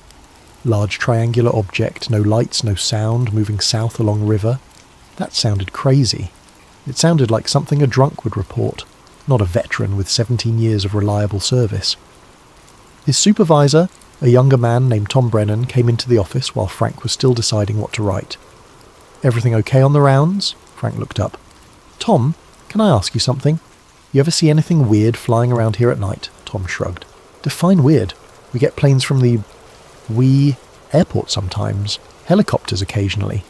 Large triangular object, no lights, no sound, moving south along river. That sounded crazy. It sounded like something a drunk would report, not a veteran with 17 years of reliable service. His supervisor, a younger man named Tom Brennan, came into the office while Frank was still deciding what to write. Everything okay on the rounds? Frank looked up. Tom, can I ask you something? You ever see anything weird flying around here at night? Tom shrugged. Define weird. We get planes from the airport sometimes, helicopters occasionally.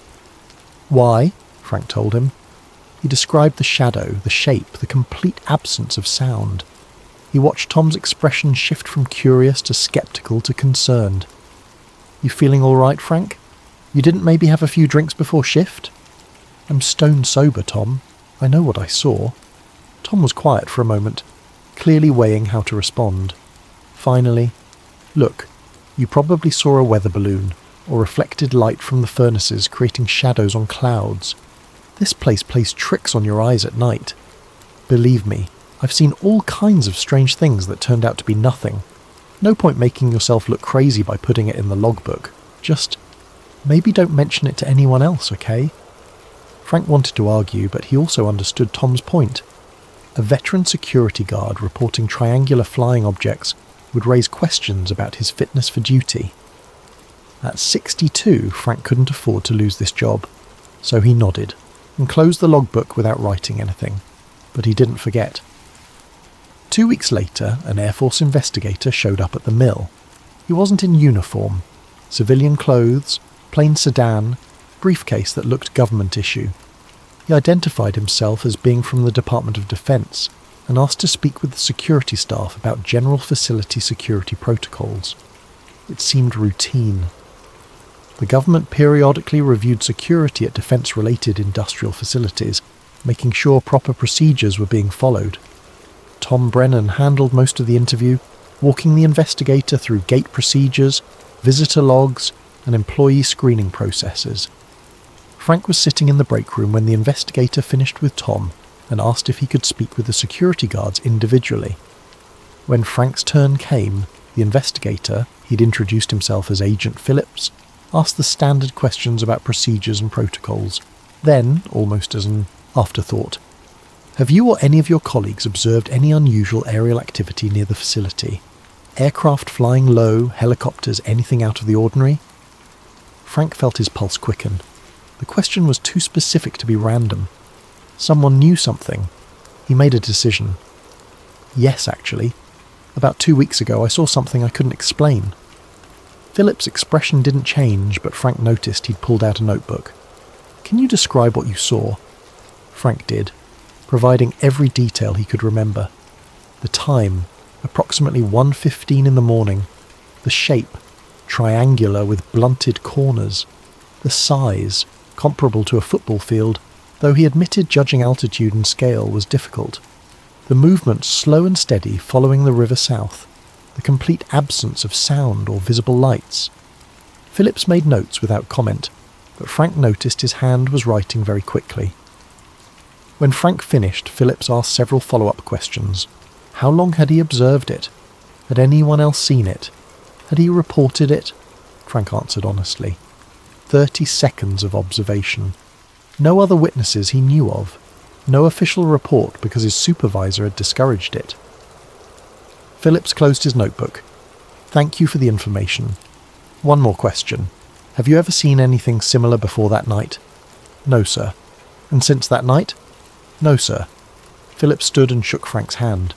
Why? Frank told him. He described the shadow, the shape, the complete absence of sound. He watched Tom's expression shift from curious to sceptical to concerned. You feeling all right, Frank? You didn't maybe have a few drinks before shift? I'm stone sober, Tom. I know what I saw. Tom was quiet for a moment, clearly weighing how to respond. Finally, look, you probably saw a weather balloon, or reflected light from the furnaces creating shadows on clouds. This place plays tricks on your eyes at night. Believe me, I've seen all kinds of strange things that turned out to be nothing. No point making yourself look crazy by putting it in the logbook. Just, maybe don't mention it to anyone else, okay? Frank wanted to argue, but he also understood Tom's point. A veteran security guard reporting triangular flying objects would raise questions about his fitness for duty. At 62, Frank couldn't afford to lose this job, so he nodded and closed the logbook without writing anything. But he didn't forget. 2 weeks later, an Air Force investigator showed up at the mill. He wasn't in uniform. Civilian clothes, plain sedan, briefcase that looked government issue. He identified himself as being from the Department of Defense and asked to speak with the security staff about general facility security protocols. It seemed routine. The government periodically reviewed security at defense-related industrial facilities, making sure proper procedures were being followed. Tom Brennan handled most of the interview, walking the investigator through gate procedures, visitor logs, and employee screening processes. Frank was sitting in the break room when the investigator finished with Tom and asked if he could speak with the security guards individually. When Frank's turn came, the investigator, he'd introduced himself as Agent Phillips, asked the standard questions about procedures and protocols. Then, almost as an afterthought, have you or any of your colleagues observed any unusual aerial activity near the facility? Aircraft flying low, helicopters, anything out of the ordinary? Frank felt his pulse quicken. The question was too specific to be random. Someone knew something. He made a decision. Yes, actually. About 2 weeks ago I saw something I couldn't explain. Philip's expression didn't change, but Frank noticed he'd pulled out a notebook. Can you describe what you saw? Frank did, providing every detail he could remember. The time, approximately 1:15 in the morning. The shape, triangular with blunted corners. The size, comparable to a football field, though he admitted judging altitude and scale was difficult. The movement slow and steady following the river south. the complete absence of sound or visible lights. Phillips made notes without comment, but Frank noticed his hand was writing very quickly. When Frank finished, Phillips asked several follow-up questions. How long had he observed it? Had anyone else seen it? Had he reported it? Frank answered honestly. 30 seconds of observation. No other witnesses he knew of. No official report because his supervisor had discouraged it. Phillips closed his notebook. Thank you for the information. One more question. Have you ever seen anything similar before that night? No, sir. And since that night? No, sir. Phillips stood and shook Frank's hand.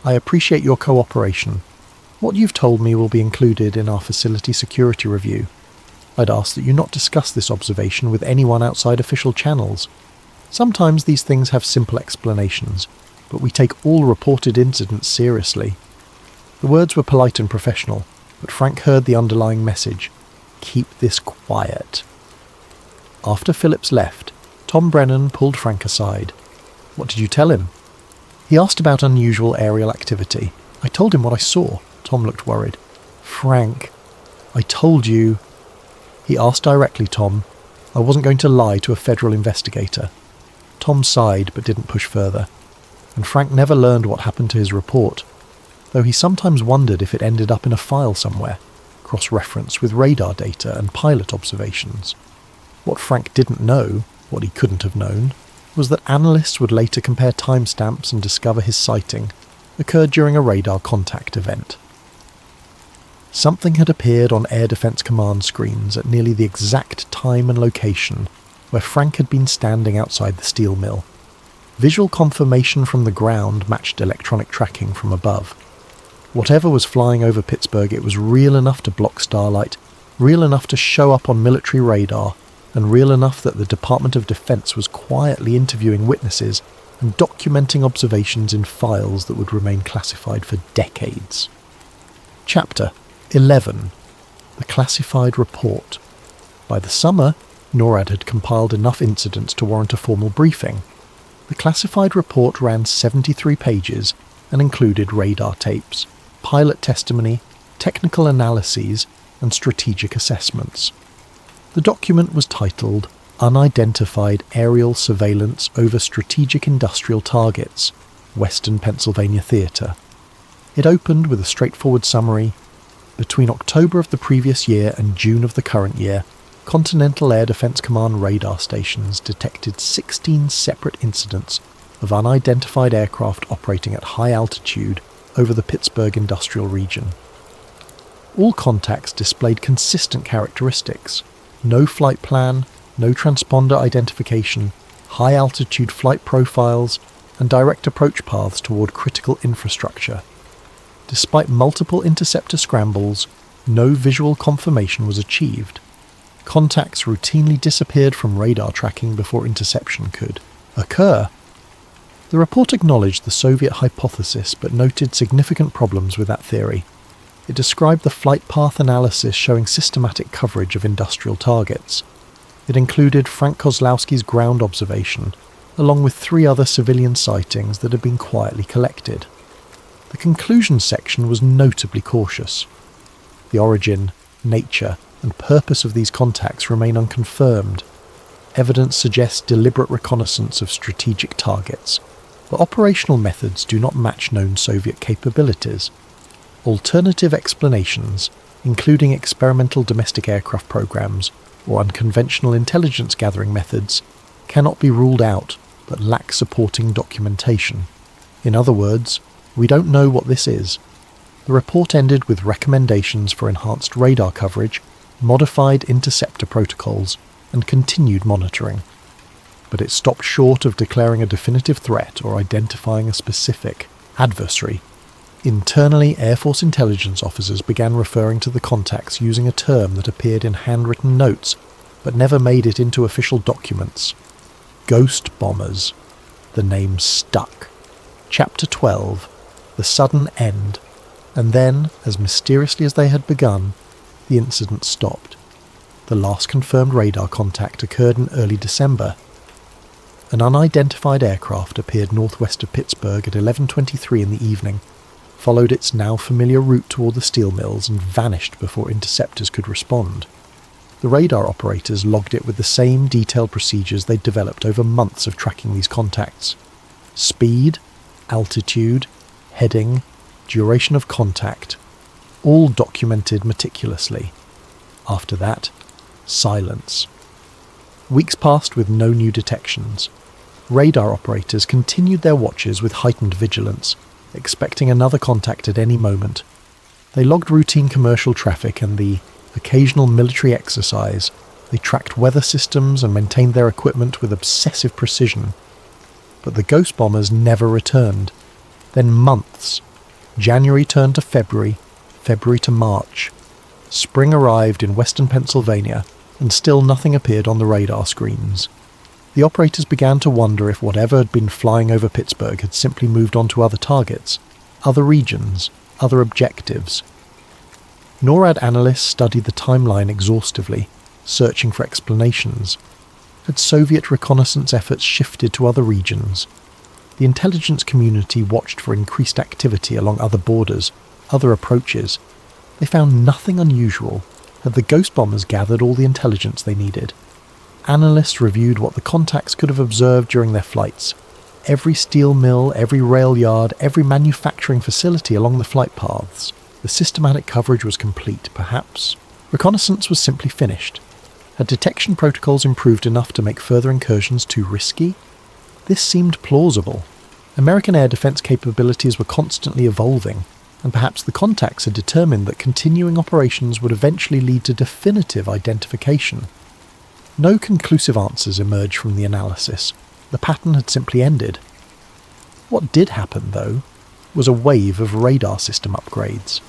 I appreciate your cooperation. What you've told me will be included in our facility security review. I'd ask that you not discuss this observation with anyone outside official channels. Sometimes these things have simple explanations, but we take all reported incidents seriously. The words were polite and professional, but Frank heard the underlying message. Keep this quiet. After Phillips left, Tom Brennan pulled Frank aside. What did you tell him? He asked about unusual aerial activity. I told him what I saw. Tom looked worried. Frank, I told you. He asked directly, Tom. I wasn't going to lie to a federal investigator. Tom sighed but didn't push further. And Frank never learned what happened to his report, though he sometimes wondered if it ended up in a file somewhere, cross-referenced with radar data and pilot observations. What Frank didn't know, what he couldn't have known, was that analysts would later compare timestamps and discover his sighting occurred during a radar contact event. Something had appeared on Air Defense Command screens at nearly the exact time and location where Frank had been standing outside the steel mill. Visual confirmation from the ground matched electronic tracking from above. Whatever was flying over Pittsburgh, it was real enough to block starlight, real enough to show up on military radar, and real enough that the Department of Defense was quietly interviewing witnesses and documenting observations in files that would remain classified for decades. Chapter 11. The Classified Report. By the summer, NORAD had compiled enough incidents to warrant a formal briefing. The classified report ran 73 pages and included radar tapes, pilot testimony, technical analyses, and strategic assessments. The document was titled Unidentified Aerial Surveillance Over Strategic Industrial Targets, Western Pennsylvania Theatre. It opened with a straightforward summary. Between October of the previous year and June of the current year, Continental Air Defense Command radar stations detected 16 separate incidents of unidentified aircraft operating at high altitude over the Pittsburgh industrial region. All contacts displayed consistent characteristics: no flight plan, no transponder identification, high-altitude flight profiles, and direct approach paths toward critical infrastructure. Despite multiple interceptor scrambles, no visual confirmation was achieved. Contacts routinely disappeared from radar tracking before interception could occur. The report acknowledged the Soviet hypothesis but noted significant problems with that theory. It described the flight path analysis showing systematic coverage of industrial targets. It included Frank Kozlowski's ground observation, along with 3 other civilian sightings that had been quietly collected. The conclusion section was notably cautious. The origin, nature, and purpose of these contacts remain unconfirmed. Evidence suggests deliberate reconnaissance of strategic targets, but operational methods do not match known Soviet capabilities. Alternative explanations, including experimental domestic aircraft programs or unconventional intelligence gathering methods, cannot be ruled out but lack supporting documentation. In other words, we don't know what this is. The report ended with recommendations for enhanced radar coverage, modified interceptor protocols, and continued monitoring. But it stopped short of declaring a definitive threat or identifying a specific adversary. Internally, Air Force intelligence officers began referring to the contacts using a term that appeared in handwritten notes but never made it into official documents. Ghost bombers. The name stuck. Chapter 12. The sudden end. And then, as mysteriously as they had begun, the incident stopped. The last confirmed radar contact occurred in early December. An unidentified aircraft appeared northwest of Pittsburgh at 11:23 in the evening. followed its now familiar route toward the steel mills and vanished before interceptors could respond. The radar operators logged it with the same detailed procedures they'd developed over months of tracking these contacts. Speed, altitude, heading, duration of contact, all documented meticulously. After that, silence. Weeks passed with no new detections. Radar operators continued their watches with heightened vigilance, expecting another contact at any moment. They logged routine commercial traffic and the occasional military exercise. They tracked weather systems and maintained their equipment with obsessive precision. But the ghost bombers never returned. Then months. January turned to February, February to March. Spring arrived in western Pennsylvania, and still nothing appeared on the radar screens. The operators began to wonder if whatever had been flying over Pittsburgh had simply moved on to other targets, other regions, other objectives. NORAD analysts studied the timeline exhaustively, searching for explanations. Had Soviet reconnaissance efforts shifted to other regions? The intelligence community watched for increased activity along other borders, other approaches. They found nothing unusual. Had the ghost bombers gathered all the intelligence they needed? Analysts reviewed what the contacts could have observed during their flights. Every steel mill, every rail yard, every manufacturing facility along the flight paths. The systematic coverage was complete, perhaps. Reconnaissance was simply finished. Had detection protocols improved enough to make further incursions too risky? This seemed plausible. American air defense capabilities were constantly evolving, and perhaps the contacts had determined that continuing operations would eventually lead to definitive identification. No conclusive answers emerged from the analysis. The pattern had simply ended. What did happen, though, was a wave of radar system upgrades.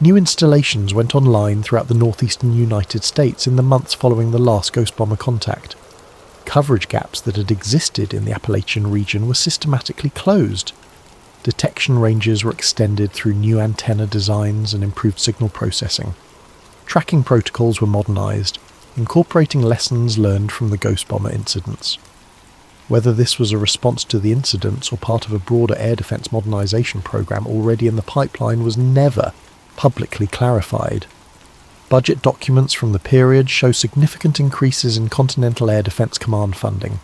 New installations went online throughout the northeastern United States in the months following the last ghost bomber contact. Coverage gaps that had existed in the Appalachian region were systematically closed. Detection ranges were extended through new antenna designs and improved signal processing. Tracking protocols were modernized, incorporating lessons learned from the ghost bomber incidents. Whether this was a response to the incidents or part of a broader air defense modernization program already in the pipeline was never publicly clarified. Budget documents from the period show significant increases in Continental Air Defense Command funding.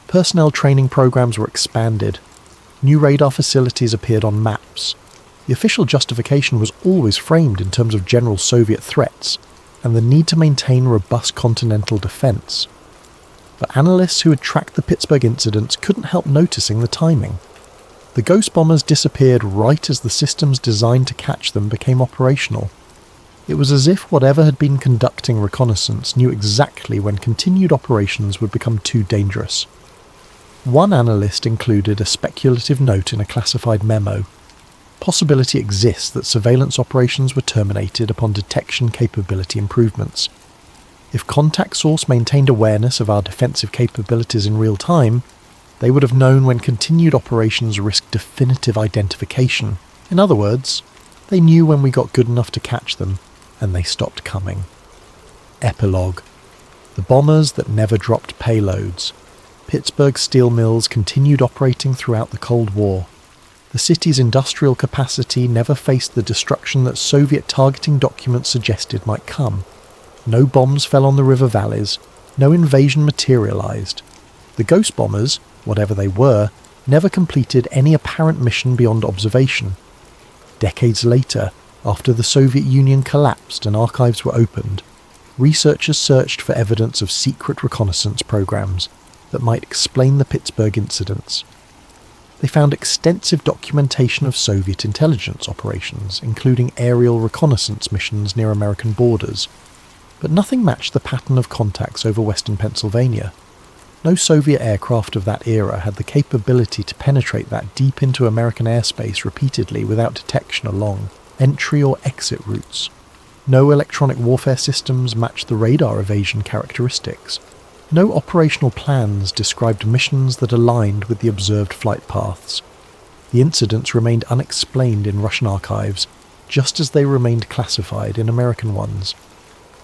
Personnel training programs were expanded. New radar facilities appeared on maps. The official justification was always framed in terms of general Soviet threats and the need to maintain robust continental defense. But analysts who had tracked the Pittsburgh incidents couldn't help noticing the timing. The ghost bombers disappeared right as the systems designed to catch them became operational. It was as if whatever had been conducting reconnaissance knew exactly when continued operations would become too dangerous. One analyst included a speculative note in a classified memo. Possibility exists that surveillance operations were terminated upon detection capability improvements. If contact source maintained awareness of our defensive capabilities in real time, they would have known when continued operations risked definitive identification. In other words, they knew when we got good enough to catch them, and they stopped coming. Epilogue. The bombers that never dropped payloads. Pittsburgh steel mills continued operating throughout the Cold War. The city's industrial capacity never faced the destruction that Soviet targeting documents suggested might come. No bombs fell on the river valleys. No invasion materialized. The ghost bombers, whatever they were, never completed any apparent mission beyond observation. Decades later, after the Soviet Union collapsed and archives were opened, researchers searched for evidence of secret reconnaissance programs that might explain the Pittsburgh incidents. They found extensive documentation of Soviet intelligence operations, including aerial reconnaissance missions near American borders, but nothing matched the pattern of contacts over western Pennsylvania. No Soviet aircraft of that era had the capability to penetrate that deep into American airspace repeatedly without detection along entry or exit routes. No electronic warfare systems matched the radar evasion characteristics. No operational plans described missions that aligned with the observed flight paths. The incidents remained unexplained in Russian archives, just as they remained classified in American ones.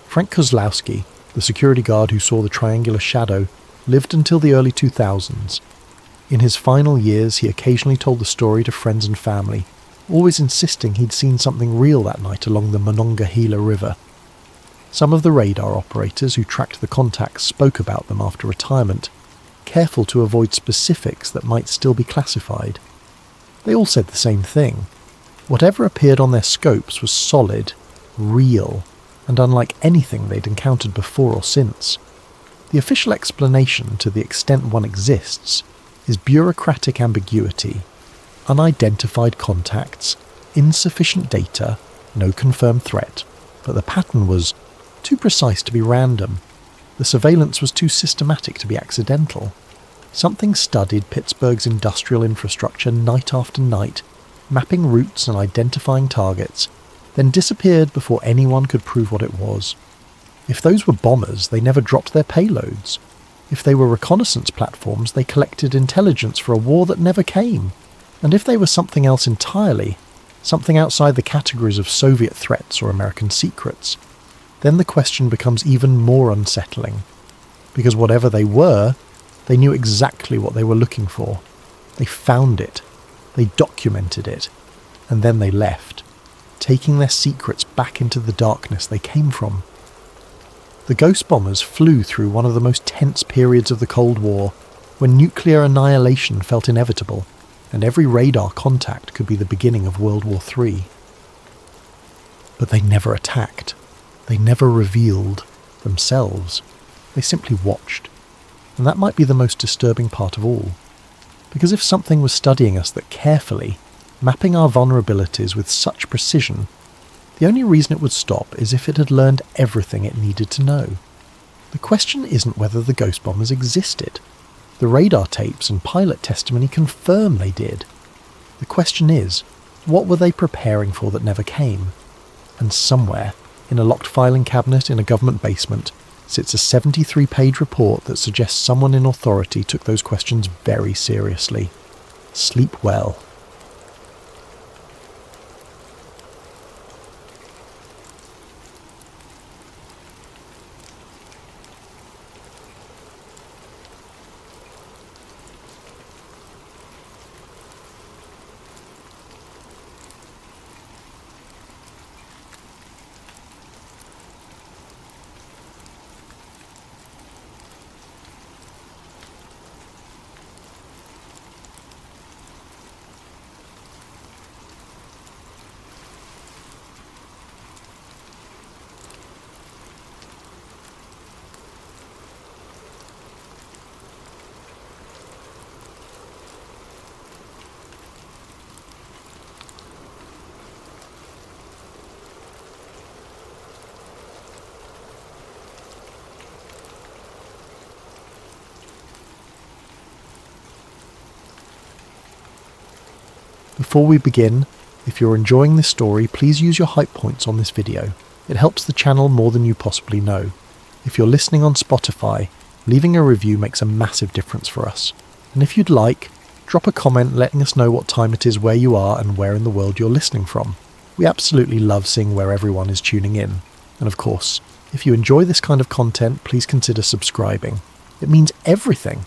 Frank Kozlowski, the security guard who saw the triangular shadow, lived until the early 2000s. In his final years, he occasionally told the story to friends and family. always insisting he'd seen something real that night along the Monongahela River. Some of the radar operators who tracked the contacts spoke about them after retirement, careful to avoid specifics that might still be classified. They all said the same thing. Whatever appeared on their scopes was solid, real, and unlike anything they'd encountered before or since. The official explanation, to the extent one exists, is bureaucratic ambiguity, unidentified contacts, insufficient data, no confirmed threat. But the pattern was too precise to be random. The surveillance was too systematic to be accidental. Something studied Pittsburgh's industrial infrastructure night after night, mapping routes and identifying targets, then disappeared before anyone could prove what it was. If those were bombers, they never dropped their payloads. If they were reconnaissance platforms, they collected intelligence for a war that never came. And if they were something else entirely, something outside the categories of Soviet threats or American secrets, then the question becomes even more unsettling. Because whatever they were, they knew exactly what they were looking for. They found it. They documented it. And then they left, taking their secrets back into the darkness they came from. The Ghost Bombers flew through one of the most tense periods of the Cold War, when nuclear annihilation felt inevitable, and every radar contact could be the beginning of World War III. But they never attacked. They never revealed themselves. They simply watched. And that might be the most disturbing part of all. Because if something was studying us that carefully, mapping our vulnerabilities with such precision, the only reason it would stop is if it had learned everything it needed to know. The question isn't whether the Ghost Bombers existed. The radar tapes and pilot testimony confirm they did. The question is, what were they preparing for that never came? And somewhere, in a locked filing cabinet in a government basement, sits a 73-page report that suggests someone in authority took those questions very seriously. Sleep well. Before we begin, if you're enjoying this story, please use your hype points on this video. It helps the channel more than you possibly know. If you're listening on Spotify, leaving a review makes a massive difference for us. And if you'd like, drop a comment letting us know what time it is where you are and where in the world you're listening from. We absolutely love seeing where everyone is tuning in. And of course, if you enjoy this kind of content, please consider subscribing. It means everything.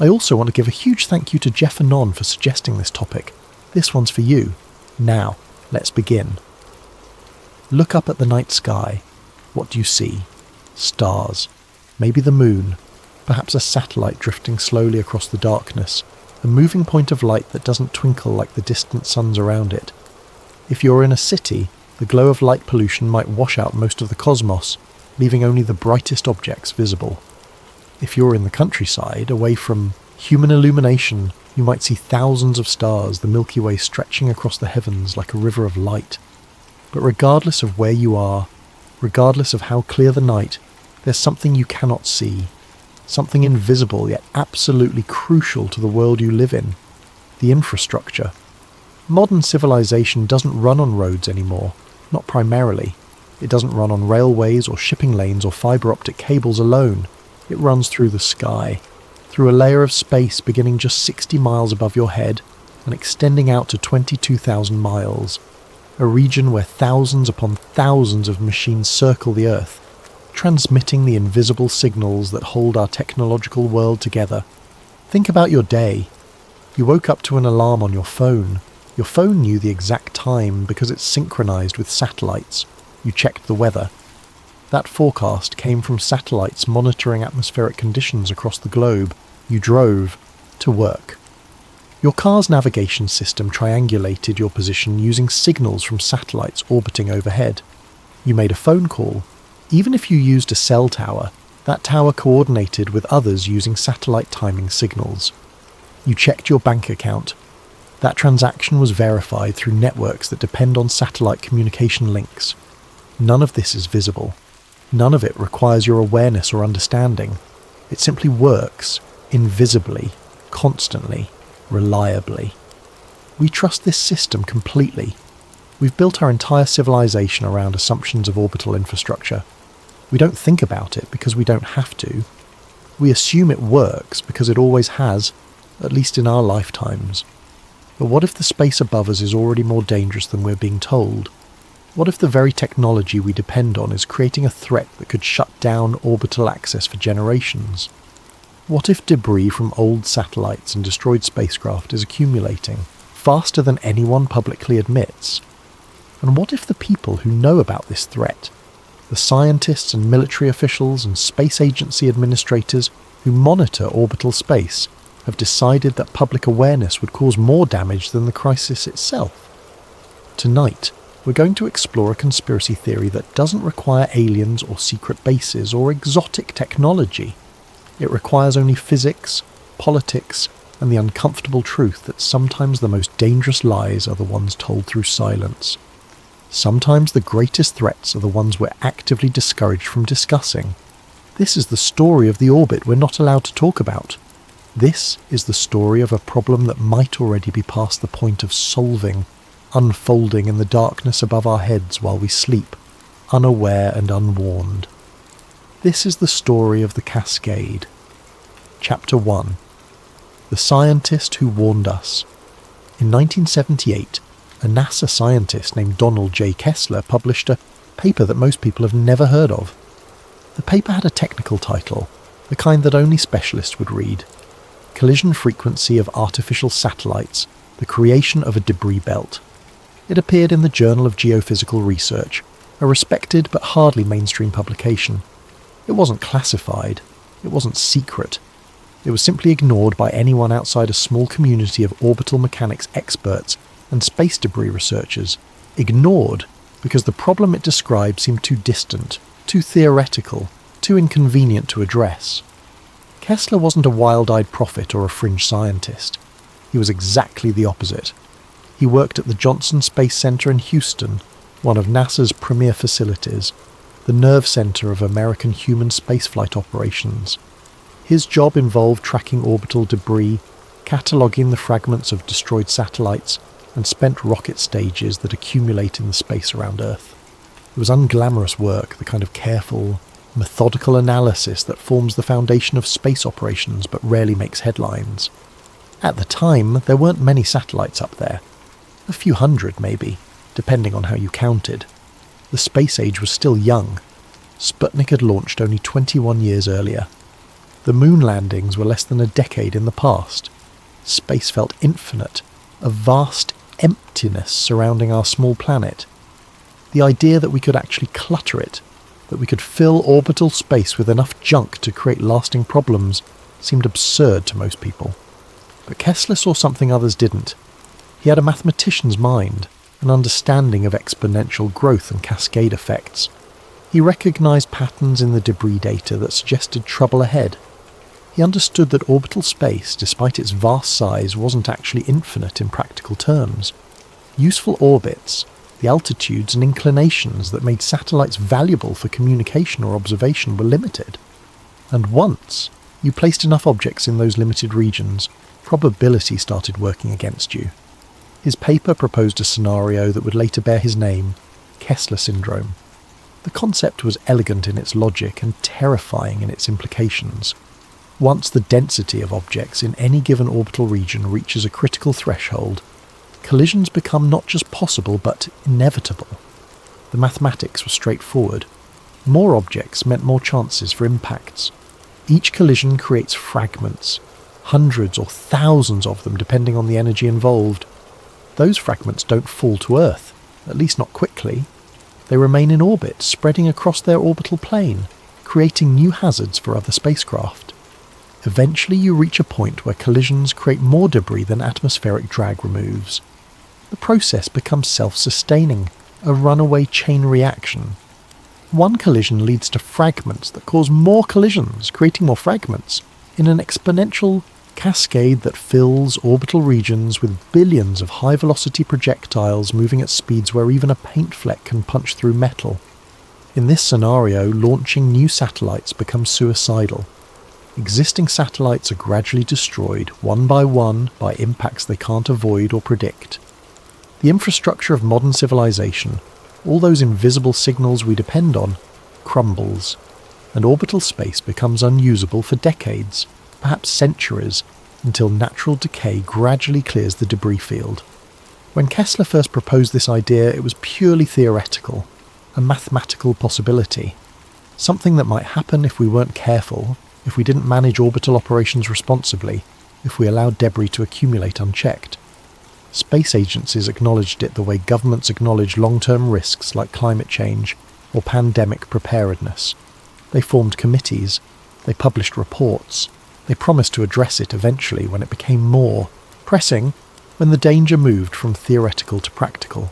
I also want to give a huge thank you to Jeff Anon for suggesting this topic. This one's for you. Now, let's begin. Look up at the night sky. What do you see? Stars. Maybe the moon. Perhaps a satellite drifting slowly across the darkness. A moving point of light that doesn't twinkle like the distant suns around it. If you're in a city, the glow of light pollution might wash out most of the cosmos, leaving only the brightest objects visible. If you're in the countryside, away from human illumination, you might see thousands of stars, the Milky Way stretching across the heavens like a river of light. But regardless of where you are, regardless of how clear the night, there's something you cannot see. Something invisible yet absolutely crucial to the world you live in. The infrastructure. Modern civilization doesn't run on roads anymore, not primarily. It doesn't run on railways or shipping lanes or fibre optic cables alone. It runs through the sky. Through a layer of space beginning just 60 miles above your head and extending out to 22,000 miles, a region where thousands upon thousands of machines circle the Earth, transmitting the invisible signals that hold our technological world together. Think about your day. You woke up to an alarm on your phone. Your phone knew the exact time because it's synchronized with satellites. You checked the weather. That forecast came from satellites monitoring atmospheric conditions across the globe. You drove to work. Your car's navigation system triangulated your position using signals from satellites orbiting overhead. You made a phone call. Even if you used a cell tower, that tower coordinated with others using satellite timing signals. You checked your bank account. That transaction was verified through networks that depend on satellite communication links. None of this is visible. None of it requires your awareness or understanding. It simply works, invisibly, constantly, reliably. We trust this system completely. We've built our entire civilization around assumptions of orbital infrastructure. We don't think about it because we don't have to. We assume it works because it always has, at least in our lifetimes. But what if the space above us is already more dangerous than we're being told? What if the very technology we depend on is creating a threat that could shut down orbital access for generations? What if debris from old satellites and destroyed spacecraft is accumulating faster than anyone publicly admits? And what if the people who know about this threat, the scientists and military officials and space agency administrators who monitor orbital space, have decided that public awareness would cause more damage than the crisis itself? Tonight, we're going to explore a conspiracy theory that doesn't require aliens or secret bases or exotic technology. It requires only physics, politics, and the uncomfortable truth that sometimes the most dangerous lies are the ones told through silence. Sometimes the greatest threats are the ones we're actively discouraged from discussing. This is the story of the orbit we're not allowed to talk about. This is the story of a problem that might already be past the point of solving, unfolding in the darkness above our heads while we sleep, unaware and unwarned. This is the story of the Cascade. Chapter 1. The Scientist Who Warned Us. In 1978, a NASA scientist named Donald J. Kessler published a paper that most people have never heard of. The paper had a technical title, the kind that only specialists would read: Collision Frequency of Artificial Satellites, the Creation of a Debris Belt. It appeared in the Journal of Geophysical Research, a respected but hardly mainstream publication. It wasn't classified. It wasn't secret. It was simply ignored by anyone outside a small community of orbital mechanics experts and space debris researchers. Ignored because the problem it described seemed too distant, too theoretical, too inconvenient to address. Kessler wasn't a wild-eyed prophet or a fringe scientist. He was exactly the opposite. He worked at the Johnson Space Center in Houston, one of NASA's premier facilities, the nerve center of American human spaceflight operations. His job involved tracking orbital debris, cataloguing the fragments of destroyed satellites, and spent rocket stages that accumulate in the space around Earth. It was unglamorous work, the kind of careful, methodical analysis that forms the foundation of space operations but rarely makes headlines. At the time, there weren't many satellites up there. A few hundred, maybe, depending on how you counted. The space age was still young. Sputnik had launched only 21 years earlier. The moon landings were less than a decade in the past. Space felt infinite, a vast emptiness surrounding our small planet. The idea that we could actually clutter it, that we could fill orbital space with enough junk to create lasting problems, seemed absurd to most people. But Kessler saw something others didn't. He had a mathematician's mind, an understanding of exponential growth and cascade effects. He recognized patterns in the debris data that suggested trouble ahead. He understood that orbital space, despite its vast size, wasn't actually infinite in practical terms. Useful orbits, the altitudes and inclinations that made satellites valuable for communication or observation, were limited. And once you placed enough objects in those limited regions, probability started working against you. His paper proposed a scenario that would later bear his name, Kessler syndrome. The concept was elegant in its logic and terrifying in its implications. Once the density of objects in any given orbital region reaches a critical threshold, collisions become not just possible but inevitable. The mathematics were straightforward. More objects meant more chances for impacts. Each collision creates fragments, hundreds or thousands of them depending on the energy involved. Those fragments don't fall to Earth, at least not quickly. They remain in orbit, spreading across their orbital plane, creating new hazards for other spacecraft. Eventually you reach a point where collisions create more debris than atmospheric drag removes. The process becomes self-sustaining, a runaway chain reaction. One collision leads to fragments that cause more collisions, creating more fragments, in an exponential cascade that fills orbital regions with billions of high-velocity projectiles moving at speeds where even a paint fleck can punch through metal. In this scenario, launching new satellites becomes suicidal. Existing satellites are gradually destroyed, one by impacts they can't avoid or predict. The infrastructure of modern civilization, all those invisible signals we depend on, crumbles, and orbital space becomes unusable for decades, perhaps centuries, until natural decay gradually clears the debris field. When Kessler first proposed this idea, it was purely theoretical, a mathematical possibility, something that might happen if we weren't careful, if we didn't manage orbital operations responsibly, if we allowed debris to accumulate unchecked. Space agencies acknowledged it the way governments acknowledge long-term risks like climate change or pandemic preparedness. They formed committees, they published reports, they promised to address it eventually when it became more pressing, when the danger moved from theoretical to practical.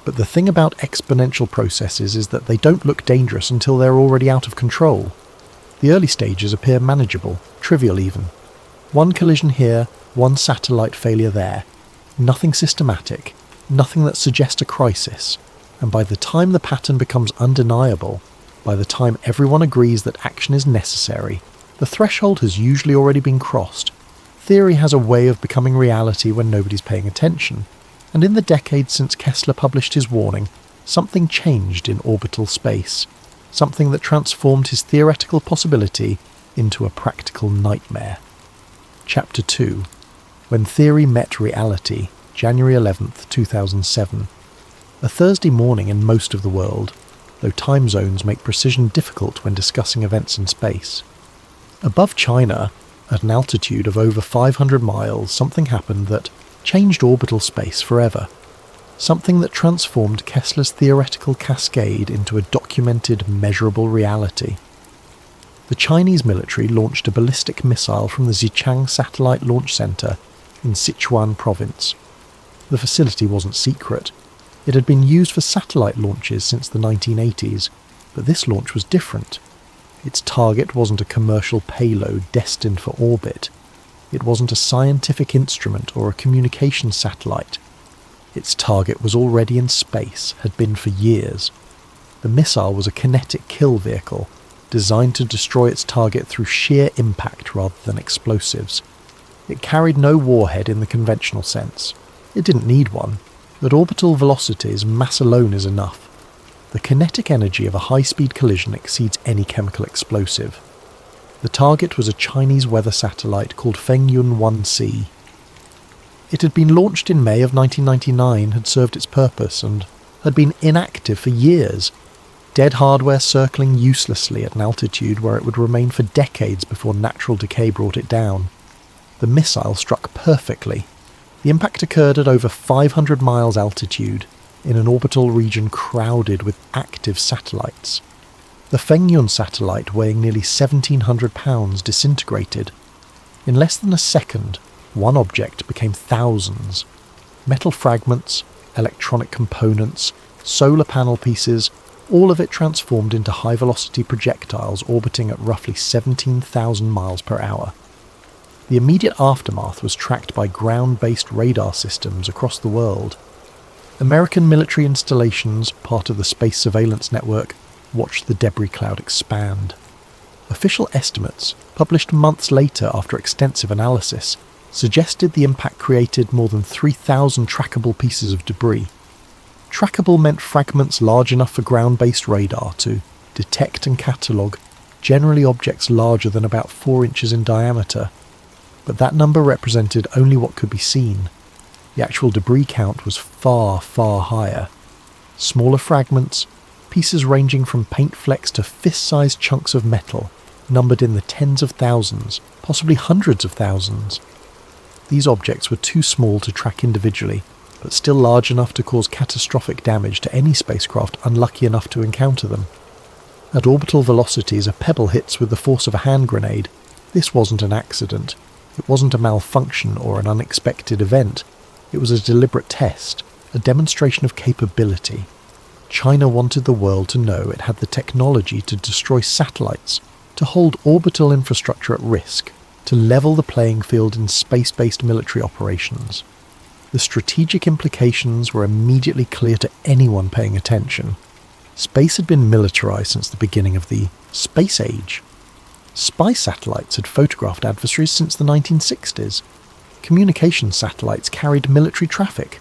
But the thing about exponential processes is that they don't look dangerous until they're already out of control. The early stages appear manageable, trivial even. One collision here, one satellite failure there. Nothing systematic, nothing that suggests a crisis, and by the time the pattern becomes undeniable, by the time everyone agrees that action is necessary, the threshold has usually already been crossed. Theory has a way of becoming reality when nobody's paying attention, and in the decades since Kessler published his warning, something changed in orbital space, something that transformed his theoretical possibility into a practical nightmare. Chapter 2. When Theory Met Reality, January 11th, 2007. A Thursday morning in most of the world, though time zones make precision difficult when discussing events in space. Above China, at an altitude of over 500 miles, something happened that changed orbital space forever. Something that transformed Kessler's theoretical cascade into a documented, measurable reality. The Chinese military launched a ballistic missile from the Xichang Satellite Launch Center in Sichuan province. The facility wasn't secret. It had been used for satellite launches since the 1980s, but this launch was different. Its target wasn't a commercial payload destined for orbit. It wasn't a scientific instrument or a communications satellite. Its target was already in space, had been for years. The missile was a kinetic kill vehicle, designed to destroy its target through sheer impact rather than explosives. It carried no warhead in the conventional sense. It didn't need one. At orbital velocities, mass alone is enough. The kinetic energy of a high-speed collision exceeds any chemical explosive. The target was a Chinese weather satellite called Fengyun 1C. It had been launched in May of 1999, had served its purpose, and had been inactive for years, dead hardware circling uselessly at an altitude where it would remain for decades before natural decay brought it down. The missile struck perfectly. The impact occurred at over 500 miles altitude, in an orbital region crowded with active satellites. The Fengyun satellite, weighing nearly 1,700 pounds, disintegrated. In less than a second, one object became thousands. Metal fragments, electronic components, solar panel pieces, all of it transformed into high-velocity projectiles orbiting at roughly 17,000 miles per hour. The immediate aftermath was tracked by ground-based radar systems across the world. American military installations, part of the Space Surveillance Network, watched the debris cloud expand. Official estimates, published months later after extensive analysis, suggested the impact created more than 3,000 trackable pieces of debris. Trackable meant fragments large enough for ground-based radar to detect and catalogue generally objects larger than about 4 inches in diameter. But that number represented only what could be seen. The actual debris count was far, far higher. Smaller fragments, pieces ranging from paint flecks to fist-sized chunks of metal, numbered in the tens of thousands, possibly hundreds of thousands. These objects were too small to track individually, but still large enough to cause catastrophic damage to any spacecraft unlucky enough to encounter them. At orbital velocities a pebble hits with the force of a hand grenade. This wasn't an accident. It wasn't a malfunction or an unexpected event. It was a deliberate test, a demonstration of capability. China wanted the world to know it had the technology to destroy satellites, to hold orbital infrastructure at risk, to level the playing field in space-based military operations. The strategic implications were immediately clear to anyone paying attention. Space had been militarized since the beginning of the space age. Spy satellites had photographed adversaries since the 1960s. Communication satellites carried military traffic.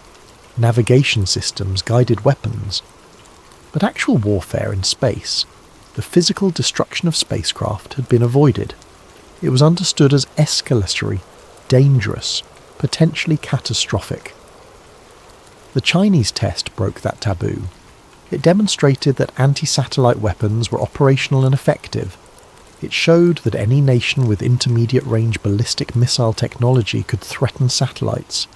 Navigation systems guided weapons. But actual warfare in space, the physical destruction of spacecraft, had been avoided. It was understood as escalatory, dangerous, potentially catastrophic. The Chinese test broke that taboo. It demonstrated that anti-satellite weapons were operational and effective. It showed that any nation with intermediate-range ballistic missile technology could threaten satellites,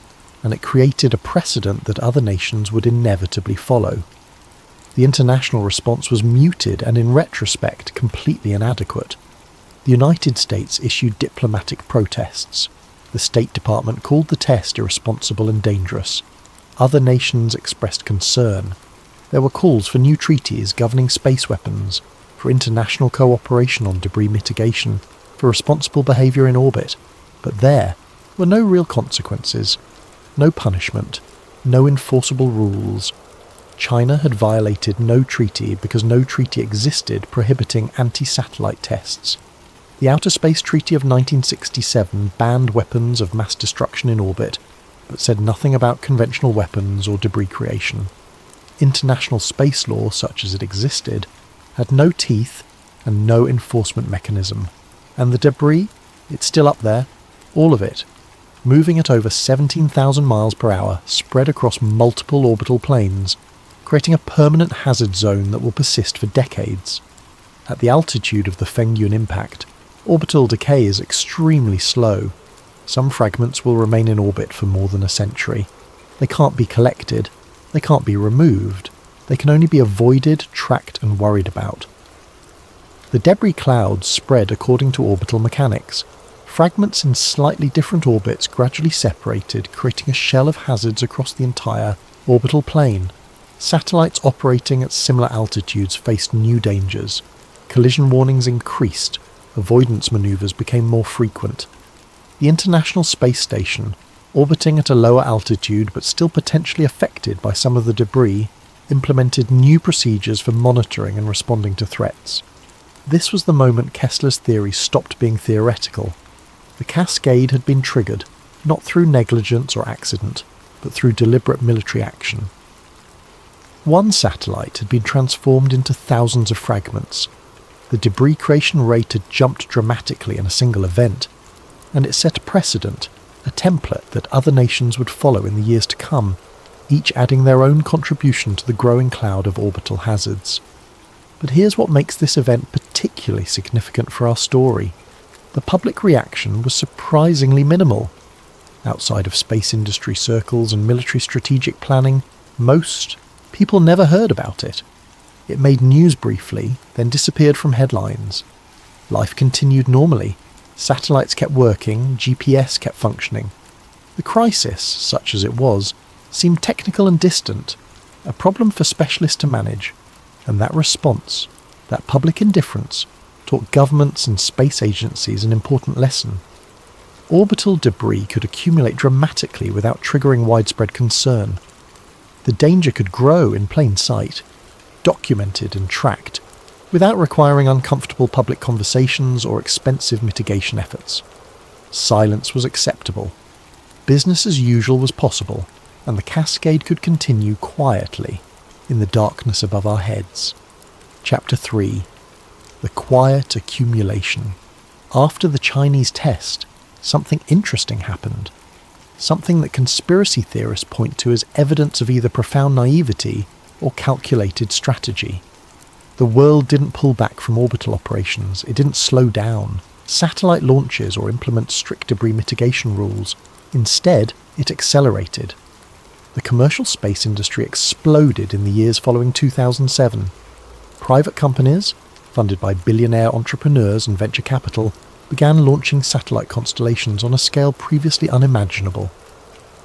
and it created a precedent that other nations would inevitably follow. The international response was muted and, in retrospect, completely inadequate. The United States issued diplomatic protests. The State Department called the test irresponsible and dangerous. Other nations expressed concern. There were calls for new treaties governing space weapons, for international cooperation on debris mitigation, for responsible behaviour in orbit. But there were no real consequences, no punishment, no enforceable rules. China had violated no treaty because no treaty existed prohibiting anti-satellite tests. The Outer Space Treaty of 1967 banned weapons of mass destruction in orbit, but said nothing about conventional weapons or debris creation. International space law, such as it existed, had no teeth and no enforcement mechanism. And the debris? It's still up there, all of it, moving at over 17,000 miles per hour, spread across multiple orbital planes, creating a permanent hazard zone that will persist for decades. At the altitude of the Fengyun impact, orbital decay is extremely slow. Some fragments will remain in orbit for more than a century. They can't be collected. They can't be removed. They can only be avoided, tracked and worried about. The debris clouds spread according to orbital mechanics. Fragments in slightly different orbits gradually separated, creating a shell of hazards across the entire orbital plane. Satellites operating at similar altitudes faced new dangers. Collision warnings increased. Avoidance maneuvers became more frequent. The International Space Station, orbiting at a lower altitude but still potentially affected by some of the debris, implemented new procedures for monitoring and responding to threats. This was the moment Kessler's theory stopped being theoretical. The cascade had been triggered, not through negligence or accident, but through deliberate military action. One satellite had been transformed into thousands of fragments. The debris creation rate had jumped dramatically in a single event, and it set a precedent, a template that other nations would follow in the years to come, each adding their own contribution to the growing cloud of orbital hazards. But here's what makes this event particularly significant for our story. The public reaction was surprisingly minimal. Outside of space industry circles and military strategic planning, most people never heard about it. It made news briefly, then disappeared from headlines. Life continued normally. Satellites kept working, GPS kept functioning. The crisis, such as it was, seemed technical and distant, a problem for specialists to manage, and that response, that public indifference, taught governments and space agencies an important lesson. Orbital debris could accumulate dramatically without triggering widespread concern. The danger could grow in plain sight, documented and tracked, without requiring uncomfortable public conversations or expensive mitigation efforts. Silence was acceptable. Business as usual was possible, and the cascade could continue quietly in the darkness above our heads. Chapter 3. The Quiet Accumulation. After the Chinese test, something interesting happened. Something that conspiracy theorists point to as evidence of either profound naivety or calculated strategy. The world didn't pull back from orbital operations. It didn't slow down satellite launches or implement strict debris mitigation rules. Instead, it accelerated. the commercial space industry exploded in the years following 2007. Private companies, funded by billionaire entrepreneurs and venture capital, began launching satellite constellations on a scale previously unimaginable.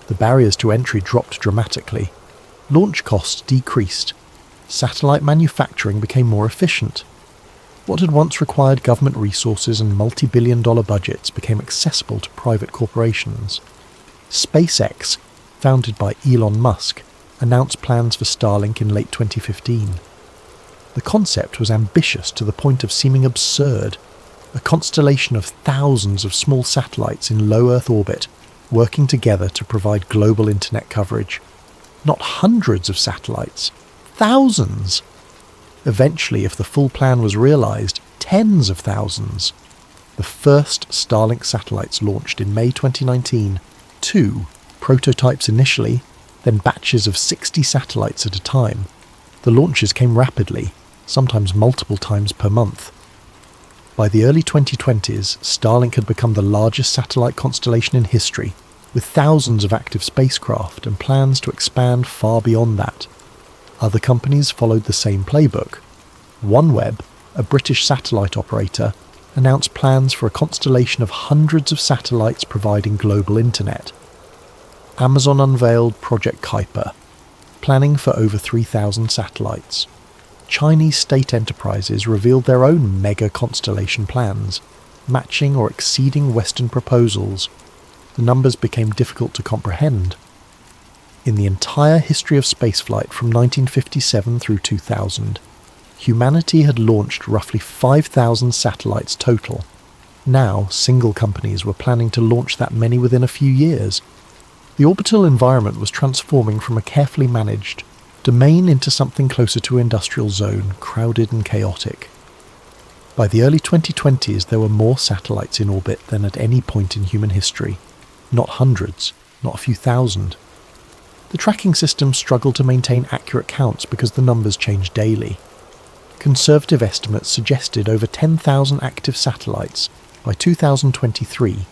The barriers to entry dropped dramatically. Launch costs decreased. Satellite manufacturing became more efficient. What had once required government resources and multi-billion-dollar budgets became accessible to private corporations. SpaceX, founded by Elon Musk, announced plans for Starlink in late 2015. The concept was ambitious to the point of seeming absurd. A constellation of thousands of small satellites in low Earth orbit working together to provide global internet coverage. Not hundreds of satellites, thousands! Eventually, if the full plan was realised, tens of thousands. The first Starlink satellites launched in May 2019, 2 prototypes initially, then batches of 60 satellites at a time. The launches came rapidly, sometimes multiple times per month. By the early 2020s, Starlink had become the largest satellite constellation in history, with thousands of active spacecraft and plans to expand far beyond that. Other companies followed the same playbook. OneWeb, a British satellite operator, announced plans for a constellation of hundreds of satellites providing global internet. Amazon unveiled Project Kuiper, planning for over 3,000 satellites. Chinese state enterprises revealed their own mega constellation plans, matching or exceeding Western proposals. The numbers became difficult to comprehend. In the entire history of spaceflight from 1957 through 2000, humanity had launched roughly 5,000 satellites total. Now, single companies were planning to launch that many within a few years. The orbital environment was transforming from a carefully managed domain into something closer to an industrial zone, crowded and chaotic. By the early 2020s, there were more satellites in orbit than at any point in human history. Not hundreds, not a few thousand. The tracking system struggled to maintain accurate counts because the numbers changed daily. Conservative estimates suggested over 10,000 active satellites by 2023,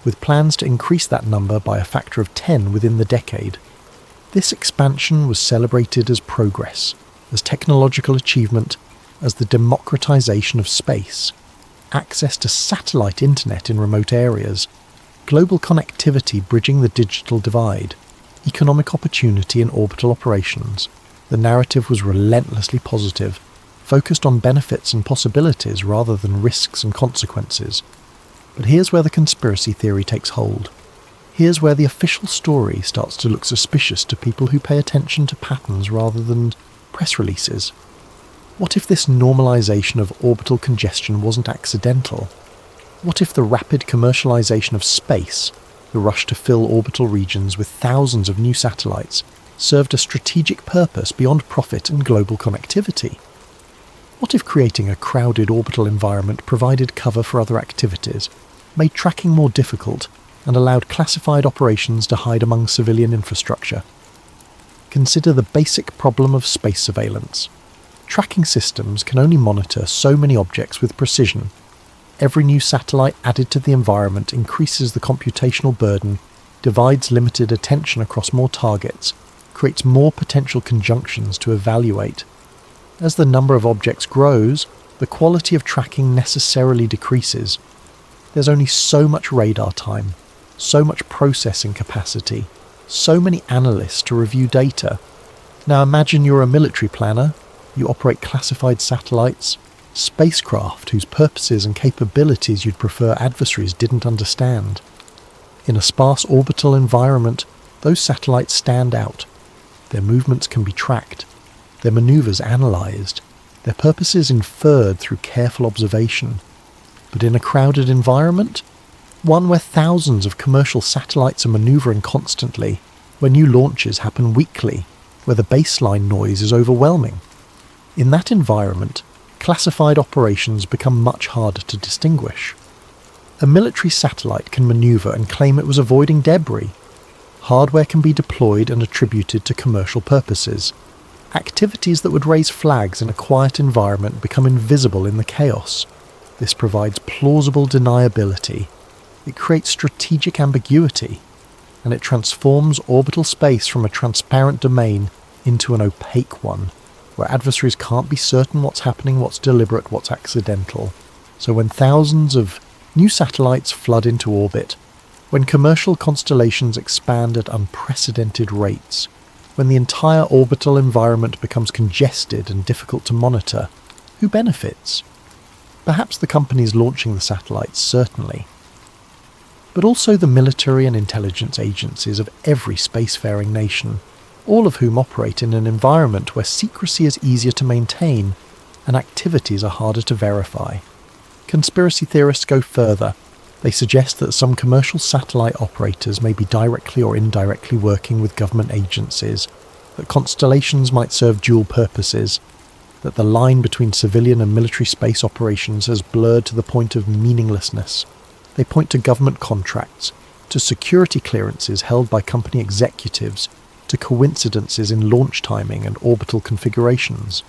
with plans to increase that number by a factor of 10 within the decade. This expansion was celebrated as progress, as technological achievement, as the democratization of space, access to satellite internet in remote areas, global connectivity bridging the digital divide, economic opportunity in orbital operations. The narrative was relentlessly positive, focused on benefits and possibilities rather than risks and consequences. But here's where the conspiracy theory takes hold. Here's where the official story starts to look suspicious to people who pay attention to patterns rather than press releases. What if this normalization of orbital congestion wasn't accidental? What if the rapid commercialization of space, the rush to fill orbital regions with thousands of new satellites, served a strategic purpose beyond profit and global connectivity? What if creating a crowded orbital environment provided cover for other activities, made tracking more difficult, and allowed classified operations to hide among civilian infrastructure? Consider the basic problem of space surveillance. Tracking systems can only monitor so many objects with precision. Every new satellite added to the environment increases the computational burden, divides limited attention across more targets, creates more potential conjunctions to evaluate. As the number of objects grows, the quality of tracking necessarily decreases. There's only so much radar time, so much processing capacity, so many analysts to review data. Now imagine you're a military planner, you operate classified satellites, spacecraft whose purposes and capabilities you'd prefer adversaries didn't understand. In a sparse orbital environment, those satellites stand out. Their movements can be tracked, their maneuvers analysed, their purposes inferred through careful observation. But in a crowded environment, one where thousands of commercial satellites are manoeuvring constantly, where new launches happen weekly, where the baseline noise is overwhelming. In that environment, classified operations become much harder to distinguish. A military satellite can manoeuvre and claim it was avoiding debris. Hardware can be deployed and attributed to commercial purposes. Activities that would raise flags in a quiet environment become invisible in the chaos. This provides plausible deniability. It creates strategic ambiguity. and it transforms orbital space from a transparent domain into an opaque one, where adversaries can't be certain what's happening, what's deliberate, what's accidental. So when thousands of new satellites flood into orbit, when commercial constellations expand at unprecedented rates, when the entire orbital environment becomes congested and difficult to monitor, who benefits? Perhaps the companies launching the satellites, certainly. But also the military and intelligence agencies of every spacefaring nation, all of whom operate in an environment where secrecy is easier to maintain and activities are harder to verify. Conspiracy theorists go further. They suggest that some commercial satellite operators may be directly or indirectly working with government agencies, that constellations might serve dual purposes, that the line between civilian and military space operations has blurred to the point of meaninglessness. They point to government contracts, to security clearances held by company executives, to coincidences in launch timing and orbital configurations.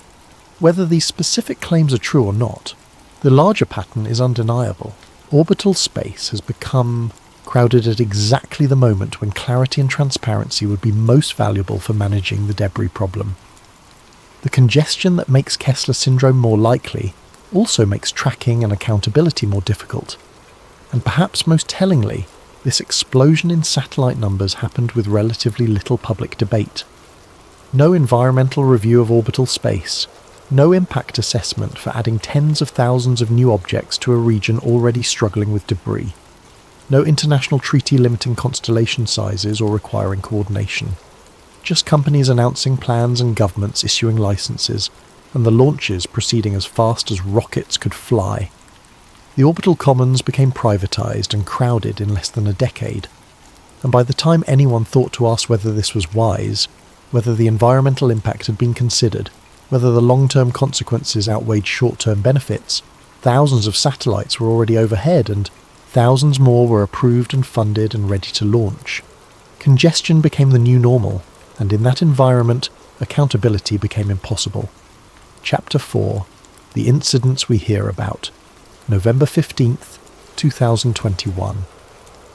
Whether these specific claims are true or not, the larger pattern is undeniable. Orbital space has become crowded at exactly the moment when clarity and transparency would be most valuable for managing the debris problem. The congestion that makes Kessler syndrome more likely also makes tracking and accountability more difficult. And perhaps most tellingly, this explosion in satellite numbers happened with relatively little public debate. No environmental review of orbital space, no impact assessment for adding tens of thousands of new objects to a region already struggling with debris. No international treaty limiting constellation sizes or requiring coordination. Just companies announcing plans and governments issuing licenses, and the launches proceeding as fast as rockets could fly. The orbital commons became privatised and crowded in less than a decade, and by the time anyone thought to ask whether this was wise, whether the environmental impact had been considered, whether the long-term consequences outweighed short-term benefits, thousands of satellites were already overhead and thousands more were approved and funded and ready to launch. Congestion became the new normal, and in that environment, accountability became impossible. Chapter 4. The Incidents We Hear About. November 15th, 2021.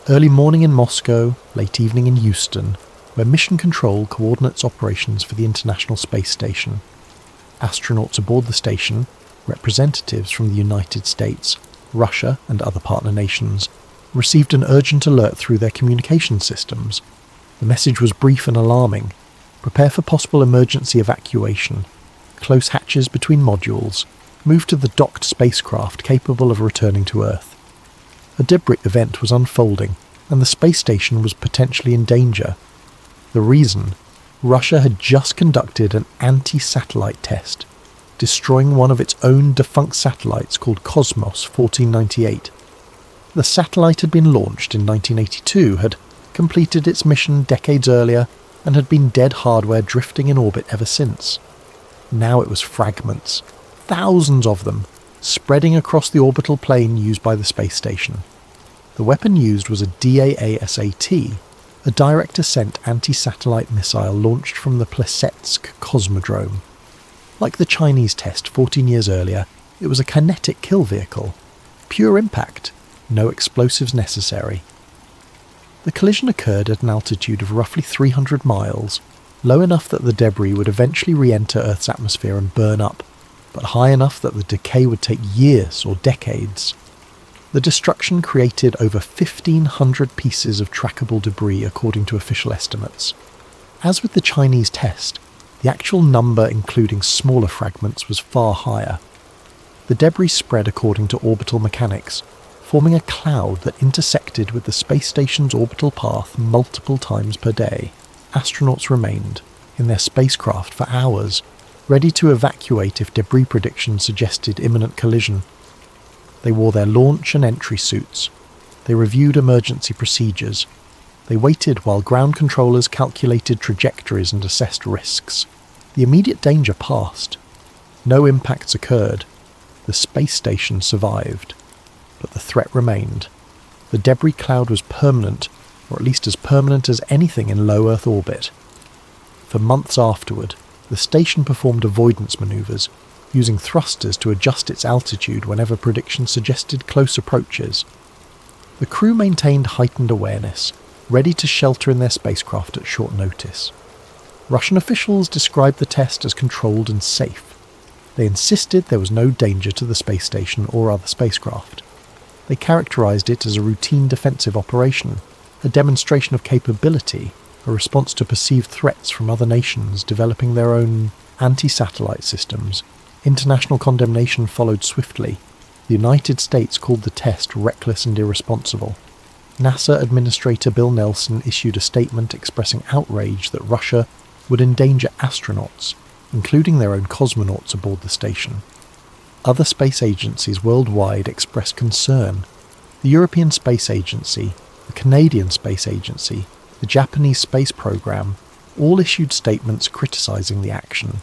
Early morning in Moscow, late evening in Houston, where Mission Control coordinates operations for the International Space Station. Astronauts aboard the station, representatives from the United States, Russia and other partner nations, received an urgent alert through their communication systems. The message was brief and alarming. Prepare for possible emergency evacuation. Close hatches between modules. Move to the docked spacecraft capable of returning to Earth. A debris event was unfolding, and the space station was potentially in danger. The reason? Russia had just conducted an anti-satellite test, destroying one of its own defunct satellites called Cosmos 1498. The satellite had been launched in 1982, had completed its mission decades earlier, and had been dead hardware drifting in orbit ever since. Now it was fragments, thousands of them, spreading across the orbital plane used by the space station. The weapon used was a DAASAT, a direct ascent anti-satellite missile launched from the Plesetsk Cosmodrome. Like the Chinese test 14 years earlier, it was a kinetic kill vehicle. Pure impact, no explosives necessary. The collision occurred at an altitude of roughly 300 miles, low enough that the debris would eventually re-enter Earth's atmosphere and burn up, but high enough that the decay would take years or decades. The destruction created over 1,500 pieces of trackable debris according to official estimates. As with the Chinese test, the actual number including smaller fragments was far higher. The debris spread according to orbital mechanics, forming a cloud that intersected with the space station's orbital path multiple times per day. Astronauts remained, in their spacecraft for hours, ready to evacuate if debris predictions suggested imminent collision. They wore their launch and entry suits. They reviewed emergency procedures. They waited while ground controllers calculated trajectories and assessed risks. The immediate danger passed. No impacts occurred. The space station survived. But the threat remained. The debris cloud was permanent, or at least as permanent as anything in low Earth orbit. For months afterward, the station performed avoidance maneuvers, using thrusters to adjust its altitude whenever predictions suggested close approaches. The crew maintained heightened awareness, ready to shelter in their spacecraft at short notice. Russian officials described the test as controlled and safe. They insisted there was no danger to the space station or other spacecraft. They characterized it as a routine defensive operation, a demonstration of capability, a response to perceived threats from other nations developing their own anti-satellite systems. International condemnation followed swiftly. The United States called the test reckless and irresponsible. NASA Administrator Bill Nelson issued a statement expressing outrage that Russia would endanger astronauts, including their own cosmonauts aboard the station. Other space agencies worldwide expressed concern. The European Space Agency, the Canadian Space Agency, the Japanese Space Program all issued statements criticising the action.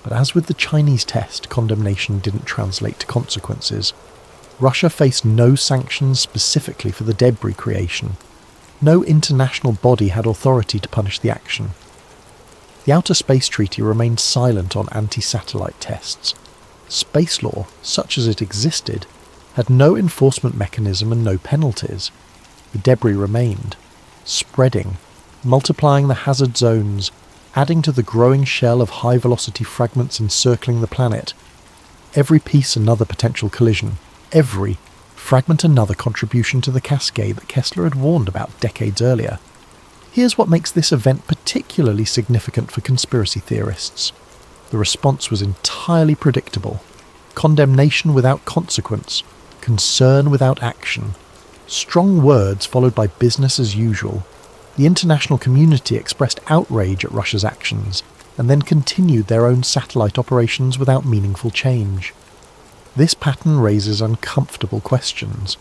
But as with the Chinese test, condemnation didn't translate to consequences. Russia faced no sanctions specifically for the debris creation. No international body had authority to punish the action. The Outer Space Treaty remained silent on anti-satellite tests. Space law, such as it existed, had no enforcement mechanism and no penalties. The debris remained, spreading, multiplying the hazard zones, adding to the growing shell of high-velocity fragments encircling the planet. Every piece another potential collision, every fragment another contribution to the cascade that Kessler had warned about decades earlier. Here's what makes this event particularly significant for conspiracy theorists. The response was entirely predictable. Condemnation without consequence, concern without action. Strong words followed by business as usual. The international community expressed outrage at Russia's actions, and then continued their own satellite operations without meaningful change. This pattern raises uncomfortable questions.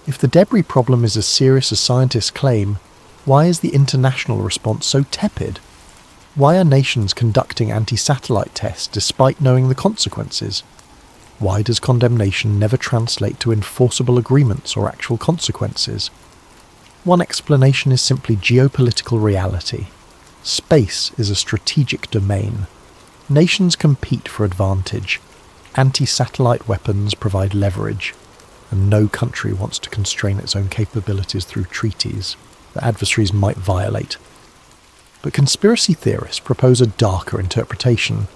If the debris problem is as serious as scientists claim, why is the international response so tepid? Why are nations conducting anti-satellite tests despite knowing the consequences? Why does condemnation never translate to enforceable agreements or actual consequences? One explanation is simply geopolitical reality. Space is a strategic domain. Nations compete for advantage. Anti-satellite weapons provide leverage, and no country wants to constrain its own capabilities through treaties that adversaries might violate. But conspiracy theorists propose a darker interpretation.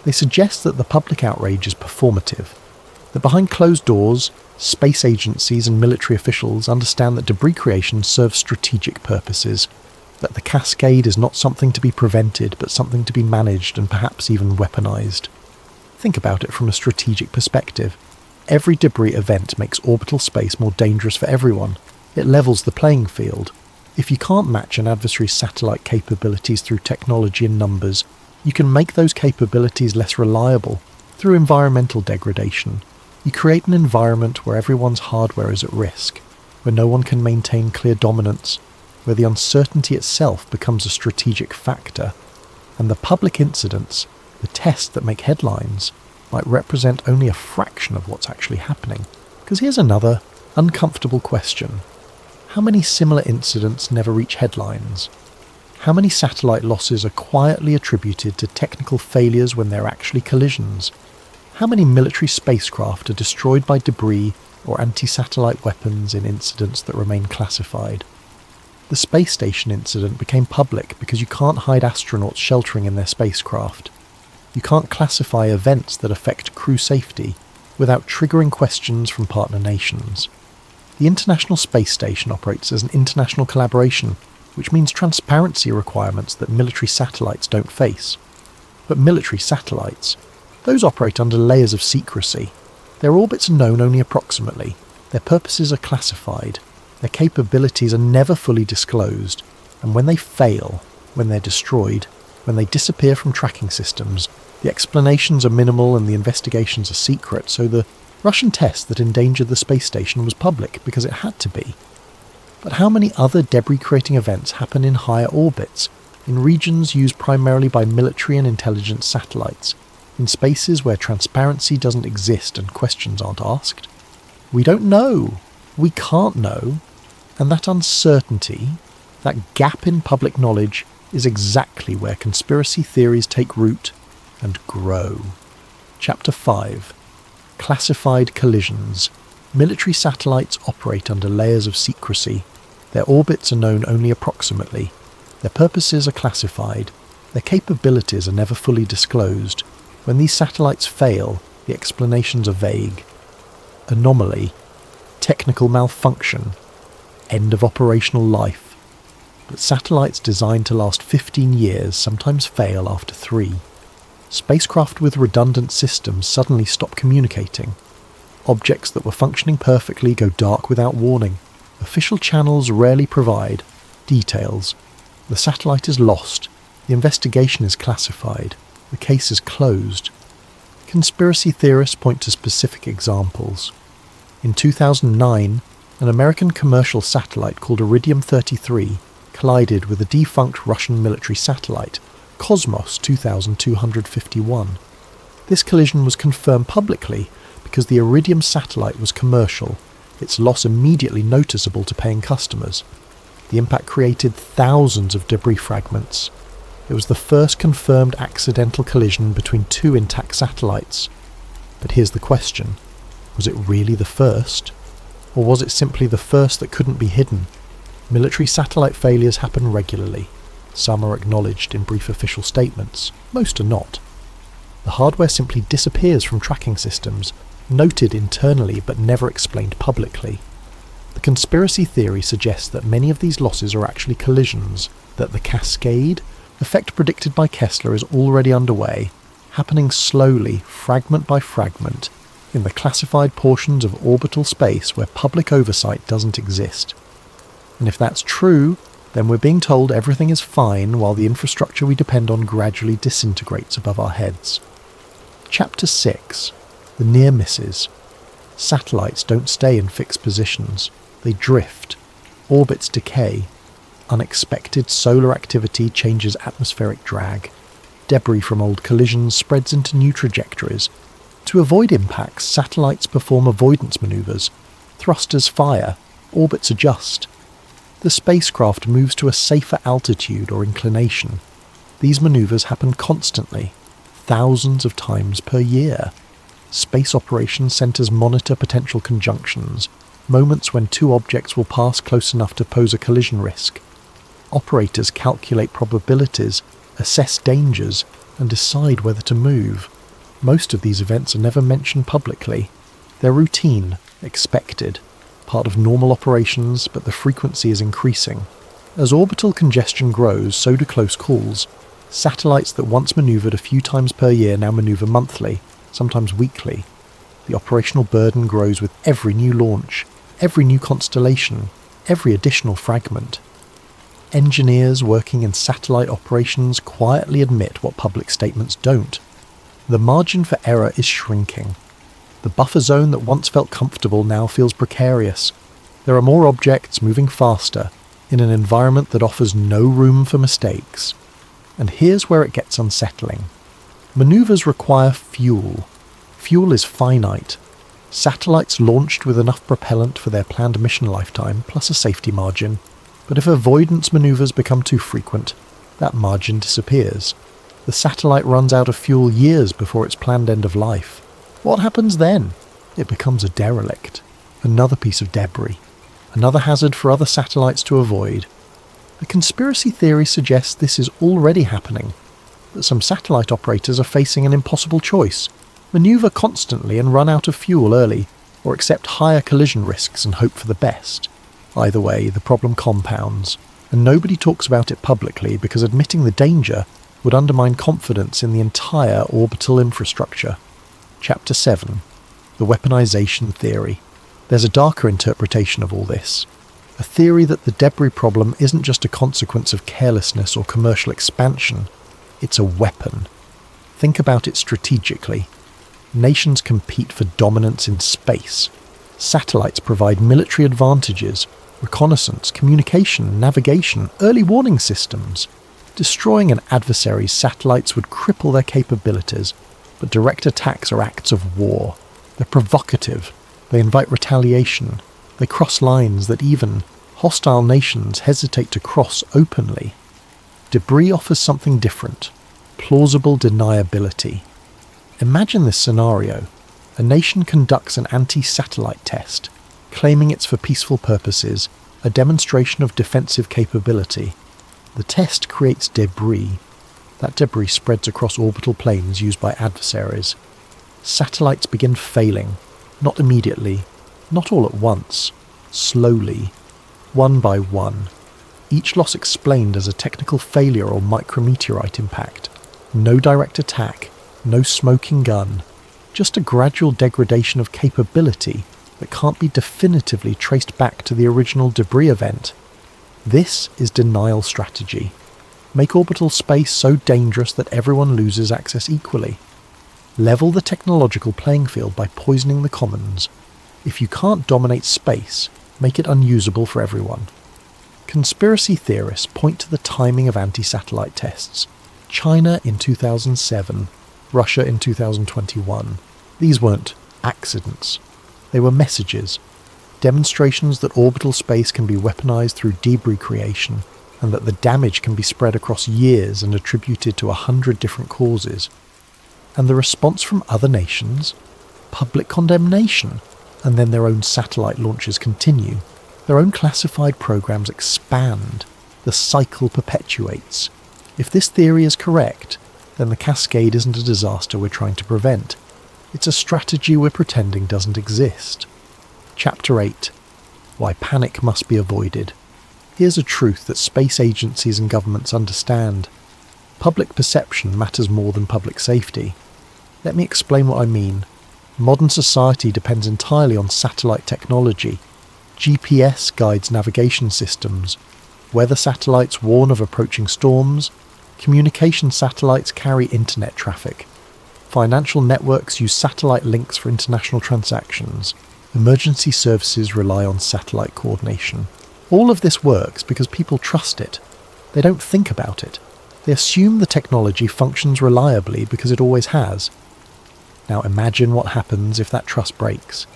They suggest that the public outrage is performative, that behind closed doors, space agencies and military officials understand that debris creation serves strategic purposes, that the cascade is not something to be prevented but something to be managed and perhaps even weaponized. Think about it from a strategic perspective. Every debris event makes orbital space more dangerous for everyone. It levels the playing field. If you can't match an adversary's satellite capabilities through technology and numbers, you can make those capabilities less reliable through environmental degradation. You create an environment where everyone's hardware is at risk, where no one can maintain clear dominance, where the uncertainty itself becomes a strategic factor, and the public incidents, the tests that make headlines, might represent only a fraction of what's actually happening. Because here's another uncomfortable question. How many similar incidents never reach headlines? How many satellite losses are quietly attributed to technical failures when they're actually collisions? How many military spacecraft are destroyed by debris or anti-satellite weapons in incidents that remain classified? The space station incident became public because you can't hide astronauts sheltering in their spacecraft. You can't classify events that affect crew safety without triggering questions from partner nations. The International Space Station operates as an international collaboration, which means transparency requirements that military satellites don't face. But military satellites, those operate under layers of secrecy. Their orbits are known only approximately. Their purposes are classified. Their capabilities are never fully disclosed. And when they fail, when they're destroyed, when they disappear from tracking systems, the explanations are minimal and the investigations are secret, so the Russian test that endangered the space station was public because it had to be. But how many other debris-creating events happen in higher orbits, in regions used primarily by military and intelligence satellites, in spaces where transparency doesn't exist and questions aren't asked? We don't know. We can't know. And that uncertainty, that gap in public knowledge, is exactly where conspiracy theories take root and grow. Chapter 5. Classified collisions. Military satellites operate under layers of secrecy. Their orbits are known only approximately. Their purposes are classified. Their capabilities are never fully disclosed. When these satellites fail, the explanations are vague. Anomaly, technical malfunction, end of operational life. But satellites designed to last 15 years sometimes fail after 3. Spacecraft with redundant systems suddenly stop communicating. Objects that were functioning perfectly go dark without warning. Official channels rarely provide details. The satellite is lost. The investigation is classified. The case is closed. Conspiracy theorists point to specific examples. In 2009, an American commercial satellite called Iridium-33 collided with a defunct Russian military satellite, Cosmos 2251. This collision was confirmed publicly because the Iridium satellite was commercial, its loss immediately noticeable to paying customers. The impact created thousands of debris fragments. It was the first confirmed accidental collision between 2 intact satellites. But here's the question. Was it really the first? Or was it simply the first that couldn't be hidden? Military satellite failures happen regularly. Some are acknowledged in brief official statements. Most are not. The hardware simply disappears from tracking systems, noted internally but never explained publicly. The conspiracy theory suggests that many of these losses are actually collisions, that the cascade, effect predicted by Kessler, is already underway, happening slowly, fragment by fragment, in the classified portions of orbital space where public oversight doesn't exist. And if that's true, then we're being told everything is fine while the infrastructure we depend on gradually disintegrates above our heads. Chapter 6. The near misses. Satellites don't stay in fixed positions. They drift. Orbits decay. Unexpected solar activity changes atmospheric drag. Debris from old collisions spreads into new trajectories. To avoid impacts, satellites perform avoidance maneuvers. Thrusters fire. Orbits adjust. The spacecraft moves to a safer altitude or inclination. These maneuvers happen constantly, thousands of times per year. Space operations centers monitor potential conjunctions, moments when 2 objects will pass close enough to pose a collision risk. Operators calculate probabilities, assess dangers, and decide whether to move. Most of these events are never mentioned publicly. They're routine, expected, part of normal operations, but the frequency is increasing. As orbital congestion grows, so do close calls. Satellites that once maneuvered a few times per year now maneuver monthly, sometimes weekly. The operational burden grows with every new launch, every new constellation, every additional fragment. Engineers working in satellite operations quietly admit what public statements don't. The margin for error is shrinking. The buffer zone that once felt comfortable now feels precarious. There are more objects moving faster, in an environment that offers no room for mistakes. And here's where it gets unsettling. Maneuvers require fuel. Fuel is finite. Satellites launched with enough propellant for their planned mission lifetime, plus a safety margin. But if avoidance maneuvers become too frequent, that margin disappears. The satellite runs out of fuel years before its planned end of life. What happens then? It becomes a derelict. Another piece of debris. Another hazard for other satellites to avoid. The conspiracy theory suggests this is already happening, that some satellite operators are facing an impossible choice: maneuver constantly and run out of fuel early, or accept higher collision risks and hope for the best. Either way, the problem compounds, and nobody talks about it publicly because admitting the danger would undermine confidence in the entire orbital infrastructure. Chapter 7. The weaponization theory. There's a darker interpretation of all this. A theory that the debris problem isn't just a consequence of carelessness or commercial expansion. It's a weapon. Think about it strategically. Nations compete for dominance in space. Satellites provide military advantages, reconnaissance, communication, navigation, early warning systems. Destroying an adversary's satellites would cripple their capabilities, but direct attacks are acts of war. They're provocative. They invite retaliation. They cross lines that even hostile nations hesitate to cross openly. Debris offers something different: plausible deniability. Imagine this scenario. A nation conducts an anti-satellite test, claiming it's for peaceful purposes, a demonstration of defensive capability. The test creates debris. That debris spreads across orbital planes used by adversaries. Satellites begin failing, not immediately, not all at once, slowly, one by one. Each loss explained as a technical failure or micrometeorite impact. No direct attack, no smoking gun, just a gradual degradation of capability that can't be definitively traced back to the original debris event. This is denial strategy. Make orbital space so dangerous that everyone loses access equally. Level the technological playing field by poisoning the commons. If you can't dominate space, make it unusable for everyone. Conspiracy theorists point to the timing of anti-satellite tests. China in 2007, Russia in 2021. These weren't accidents. They were messages, demonstrations that orbital space can be weaponized through debris creation, and that the damage can be spread across years and attributed to 100 different causes. And the response from other nations? Public condemnation, and then their own satellite launches continue. Their own classified programs expand. The cycle perpetuates. If this theory is correct, then the cascade isn't a disaster we're trying to prevent. It's a strategy we're pretending doesn't exist. Chapter 8. Why panic must be avoided. Here's a truth that space agencies and governments understand. Public perception matters more than public safety. Let me explain what I mean. Modern society depends entirely on satellite technology. GPS guides navigation systems. Weather satellites warn of approaching storms. Communication satellites carry internet traffic. Financial networks use satellite links for international transactions. Emergency services rely on satellite coordination. All of this works because people trust it. They don't think about it. They assume the technology functions reliably because it always has. Now imagine what happens if that trust breaks.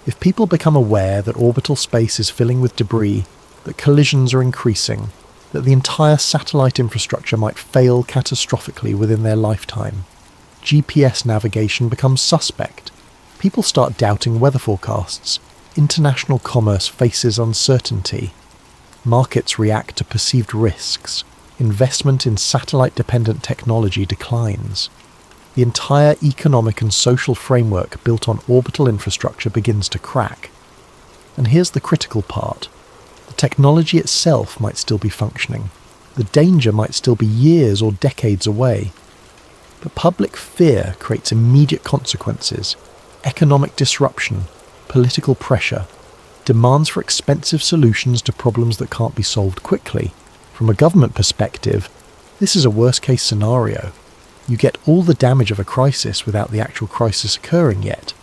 If people become aware that orbital space is filling with debris, that collisions are increasing, that the entire satellite infrastructure might fail catastrophically within their lifetime. GPS navigation becomes suspect. People start doubting weather forecasts. International commerce faces uncertainty. Markets react to perceived risks. Investment in satellite-dependent technology declines. The entire economic and social framework built on orbital infrastructure begins to crack. And here's the critical part. The technology itself might still be functioning. The danger might still be years or decades away. But public fear creates immediate consequences. Economic disruption, political pressure, demands for expensive solutions to problems that can't be solved quickly. From a government perspective, this is a worst-case scenario. You get all the damage of a crisis without the actual crisis occurring yet.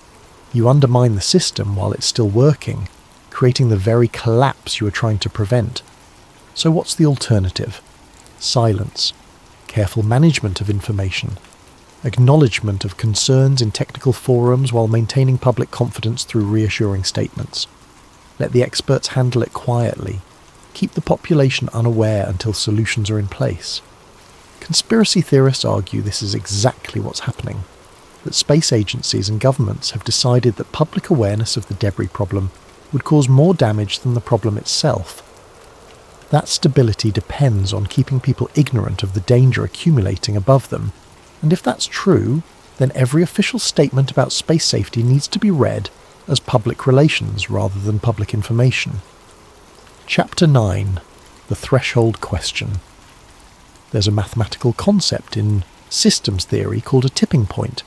You undermine the system while it's still working, creating the very collapse you are trying to prevent. So what's the alternative? Silence, careful management of information, acknowledgement of concerns in technical forums while maintaining public confidence through reassuring statements. Let the experts handle it quietly. Keep the population unaware until solutions are in place. Conspiracy theorists argue this is exactly what's happening, that space agencies and governments have decided that public awareness of the debris problem would cause more damage than the problem itself. That stability depends on keeping people ignorant of the danger accumulating above them, and if that's true, then every official statement about space safety needs to be read as public relations rather than public information. Chapter 9. The Threshold Question. There's a mathematical concept in systems theory called a tipping point.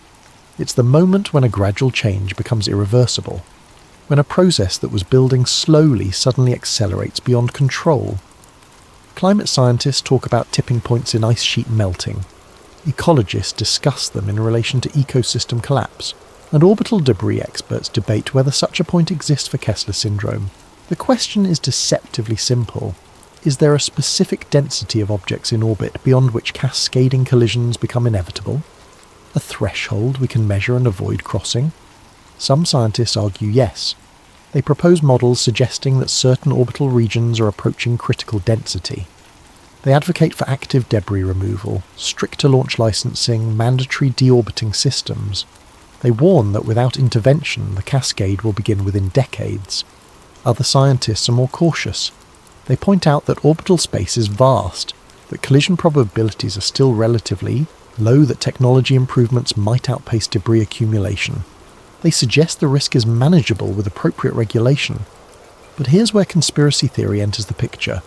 It's the moment when a gradual change becomes irreversible, when a process that was building slowly suddenly accelerates beyond control. Climate scientists talk about tipping points in ice sheet melting. Ecologists discuss them in relation to ecosystem collapse, and orbital debris experts debate whether such a point exists for Kessler syndrome. The question is deceptively simple. Is there a specific density of objects in orbit beyond which cascading collisions become inevitable? A threshold we can measure and avoid crossing? Some scientists argue yes. They propose models suggesting that certain orbital regions are approaching critical density. They advocate for active debris removal, stricter launch licensing, mandatory deorbiting systems. They warn that without intervention, the cascade will begin within decades. Other scientists are more cautious. They point out that orbital space is vast, that collision probabilities are still relatively low, that technology improvements might outpace debris accumulation. They suggest the risk is manageable with appropriate regulation. But here's where conspiracy theory enters the picture.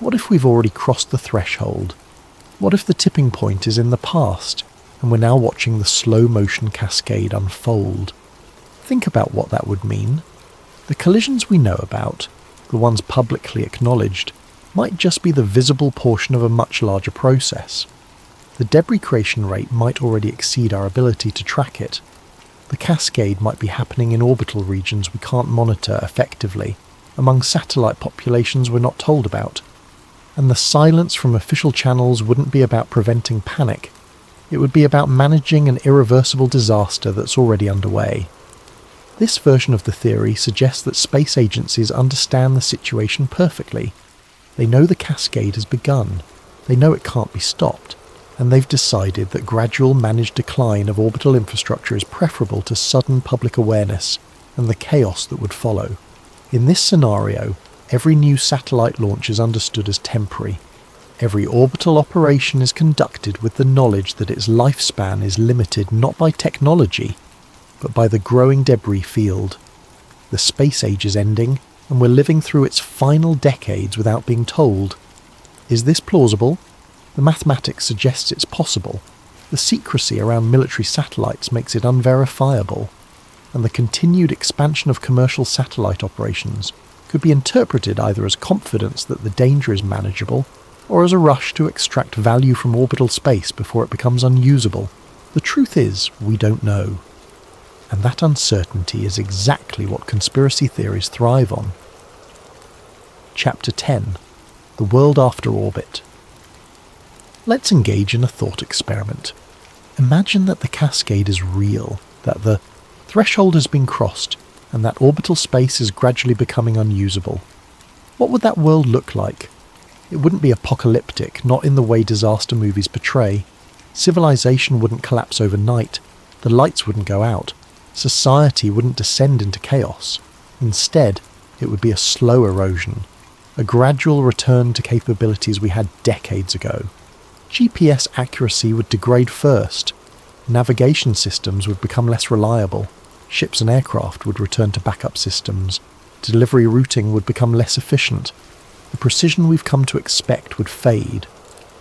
What if we've already crossed the threshold? What if the tipping point is in the past, and we're now watching the slow-motion cascade unfold? Think about what that would mean. The collisions we know about, the ones publicly acknowledged, might just be the visible portion of a much larger process. The debris creation rate might already exceed our ability to track it. The cascade might be happening in orbital regions we can't monitor effectively, among satellite populations we're not told about. And the silence from official channels wouldn't be about preventing panic. It would be about managing an irreversible disaster that's already underway. This version of the theory suggests that space agencies understand the situation perfectly. They know the cascade has begun, they know it can't be stopped, and they've decided that gradual managed decline of orbital infrastructure is preferable to sudden public awareness and the chaos that would follow. In this scenario, every new satellite launch is understood as temporary. Every orbital operation is conducted with the knowledge that its lifespan is limited not by technology, but by the growing debris field. The space age is ending, and we're living through its final decades without being told. Is this plausible? The mathematics suggests it's possible. The secrecy around military satellites makes it unverifiable, and the continued expansion of commercial satellite operations could be interpreted either as confidence that the danger is manageable, or as a rush to extract value from orbital space before it becomes unusable. The truth is, we don't know. And that uncertainty is exactly what conspiracy theories thrive on. Chapter 10. The World After Orbit. Let's engage in a thought experiment. Imagine that the cascade is real, that the threshold has been crossed, and that orbital space is gradually becoming unusable. What would that world look like? It wouldn't be apocalyptic, not in the way disaster movies portray. Civilization wouldn't collapse overnight, the lights wouldn't go out, society wouldn't descend into chaos. Instead, it would be a slow erosion, a gradual return to capabilities we had decades ago. GPS accuracy would degrade first, navigation systems would become less reliable, ships and aircraft would return to backup systems, delivery routing would become less efficient, the precision we've come to expect would fade,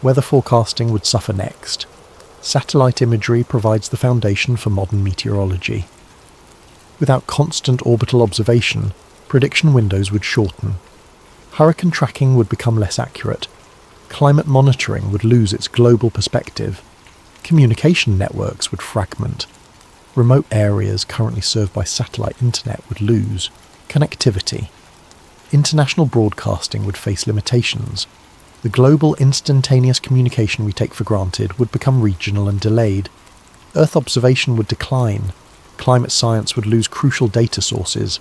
weather forecasting would suffer next. Satellite imagery provides the foundation for modern meteorology. Without constant orbital observation, prediction windows would shorten. Hurricane tracking would become less accurate. Climate monitoring would lose its global perspective. Communication networks would fragment. Remote areas currently served by satellite internet would lose connectivity. International broadcasting would face limitations. The global instantaneous communication we take for granted would become regional and delayed. Earth observation would decline. Climate science would lose crucial data sources.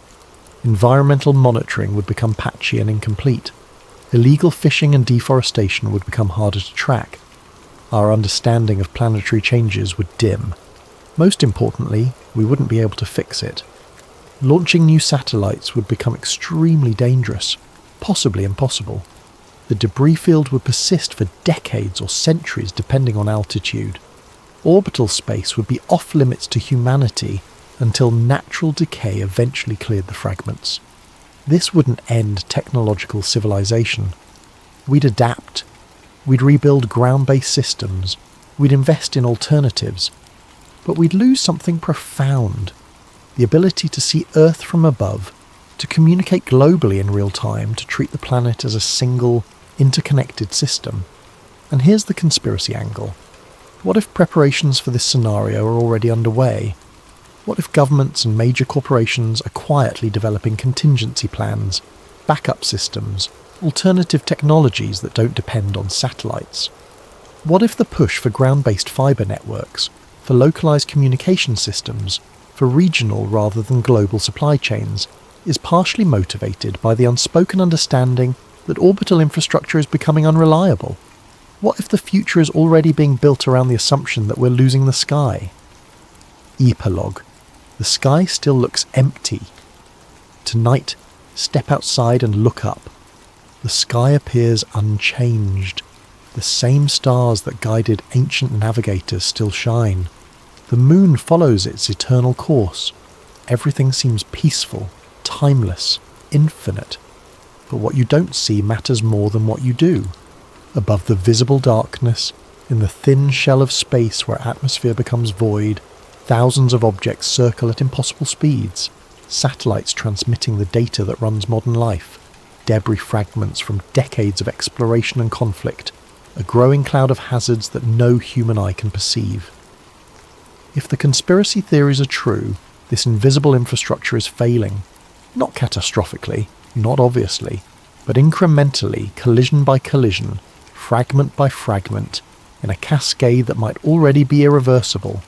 Environmental monitoring would become patchy and incomplete. Illegal fishing and deforestation would become harder to track. Our understanding of planetary changes would dim. Most importantly, we wouldn't be able to fix it. Launching new satellites would become extremely dangerous, possibly impossible. The debris field would persist for decades or centuries depending on altitude. Orbital space would be off-limits to humanity until natural decay eventually cleared the fragments. This wouldn't end technological civilization. We'd adapt. We'd rebuild ground-based systems. We'd invest in alternatives. But we'd lose something profound. The ability to see Earth from above, to communicate globally in real time, to treat the planet as a single, interconnected system. And here's the conspiracy angle. What if preparations for this scenario are already underway? What if governments and major corporations are quietly developing contingency plans, backup systems, alternative technologies that don't depend on satellites? What if the push for ground-based fibre networks, for localised communication systems, for regional rather than global supply chains, is partially motivated by the unspoken understanding that orbital infrastructure is becoming unreliable? What if the future is already being built around the assumption that we're losing the sky? Epilogue. The sky still looks empty. Tonight, step outside and look up. The sky appears unchanged. The same stars that guided ancient navigators still shine. The moon follows its eternal course. Everything seems peaceful, timeless, infinite. But what you don't see matters more than what you do. Above the visible darkness, in the thin shell of space where atmosphere becomes void, thousands of objects circle at impossible speeds. Satellites transmitting the data that runs modern life. Debris fragments from decades of exploration and conflict. A growing cloud of hazards that no human eye can perceive. If the conspiracy theories are true, this invisible infrastructure is failing. Not catastrophically, not obviously, but incrementally, collision by collision, fragment by fragment, in a cascade that might already be irreversible.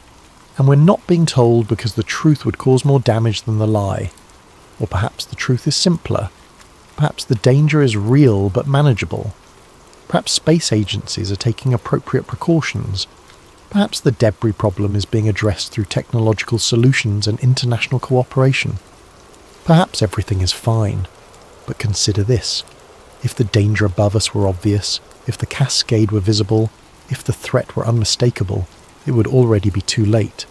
And we're not being told because the truth would cause more damage than the lie. Or perhaps the truth is simpler. Perhaps the danger is real but manageable. Perhaps space agencies are taking appropriate precautions. Perhaps the debris problem is being addressed through technological solutions and international cooperation. Perhaps everything is fine. But consider this. If the danger above us were obvious, if the cascade were visible, if the threat were unmistakable, it would already be too late.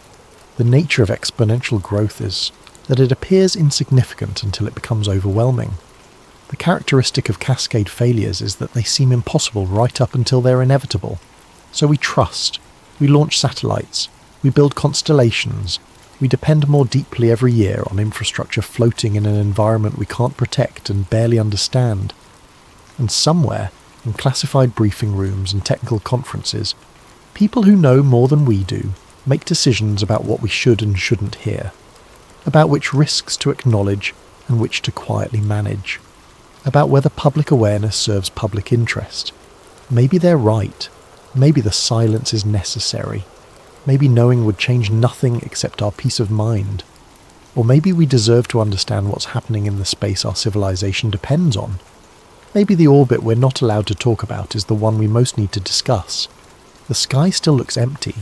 The nature of exponential growth is that it appears insignificant until it becomes overwhelming. The characteristic of cascade failures is that they seem impossible right up until they're inevitable. So we trust, we launch satellites, we build constellations, we depend more deeply every year on infrastructure floating in an environment we can't protect and barely understand. And somewhere, in classified briefing rooms and technical conferences, people who know more than we do make decisions about what we should and shouldn't hear, about which risks to acknowledge and which to quietly manage, about whether public awareness serves public interest. Maybe they're right. Maybe the silence is necessary. Maybe knowing would change nothing except our peace of mind. Or maybe we deserve to understand what's happening in the space our civilization depends on. Maybe the orbit we're not allowed to talk about is the one we most need to discuss. The sky still looks empty,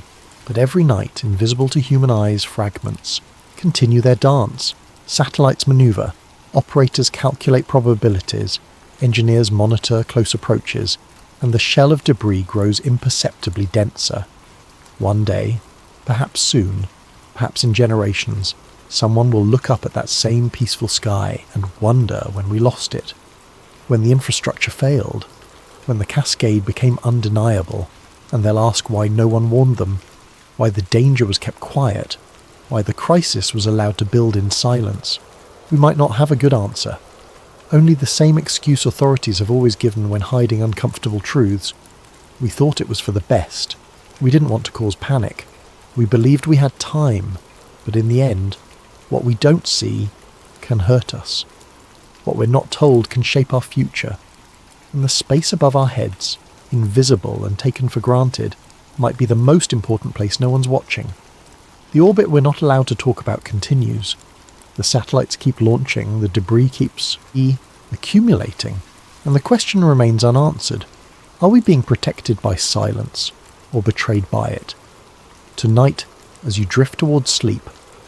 but every night invisible to human eyes fragments continue their dance. Satellites maneuver, operators calculate probabilities, engineers monitor close approaches, and the shell of debris grows imperceptibly denser. One day, perhaps soon, perhaps in generations, someone will look up at that same peaceful sky and wonder when we lost it, when the infrastructure failed, when the cascade became undeniable, and they'll ask why no one warned them, why the danger was kept quiet, why the crisis was allowed to build in silence. We might not have a good answer. Only the same excuse authorities have always given when hiding uncomfortable truths. We thought it was for the best. We didn't want to cause panic. We believed we had time, but in the end, what we don't see can hurt us. What we're not told can shape our future. And the space above our heads, invisible and taken for granted, might be the most important place no one's watching. The orbit we're not allowed to talk about continues. The satellites keep launching, the debris keeps accumulating, and the question remains unanswered. Are we being protected by silence, or betrayed by it? Tonight, as you drift towards sleep,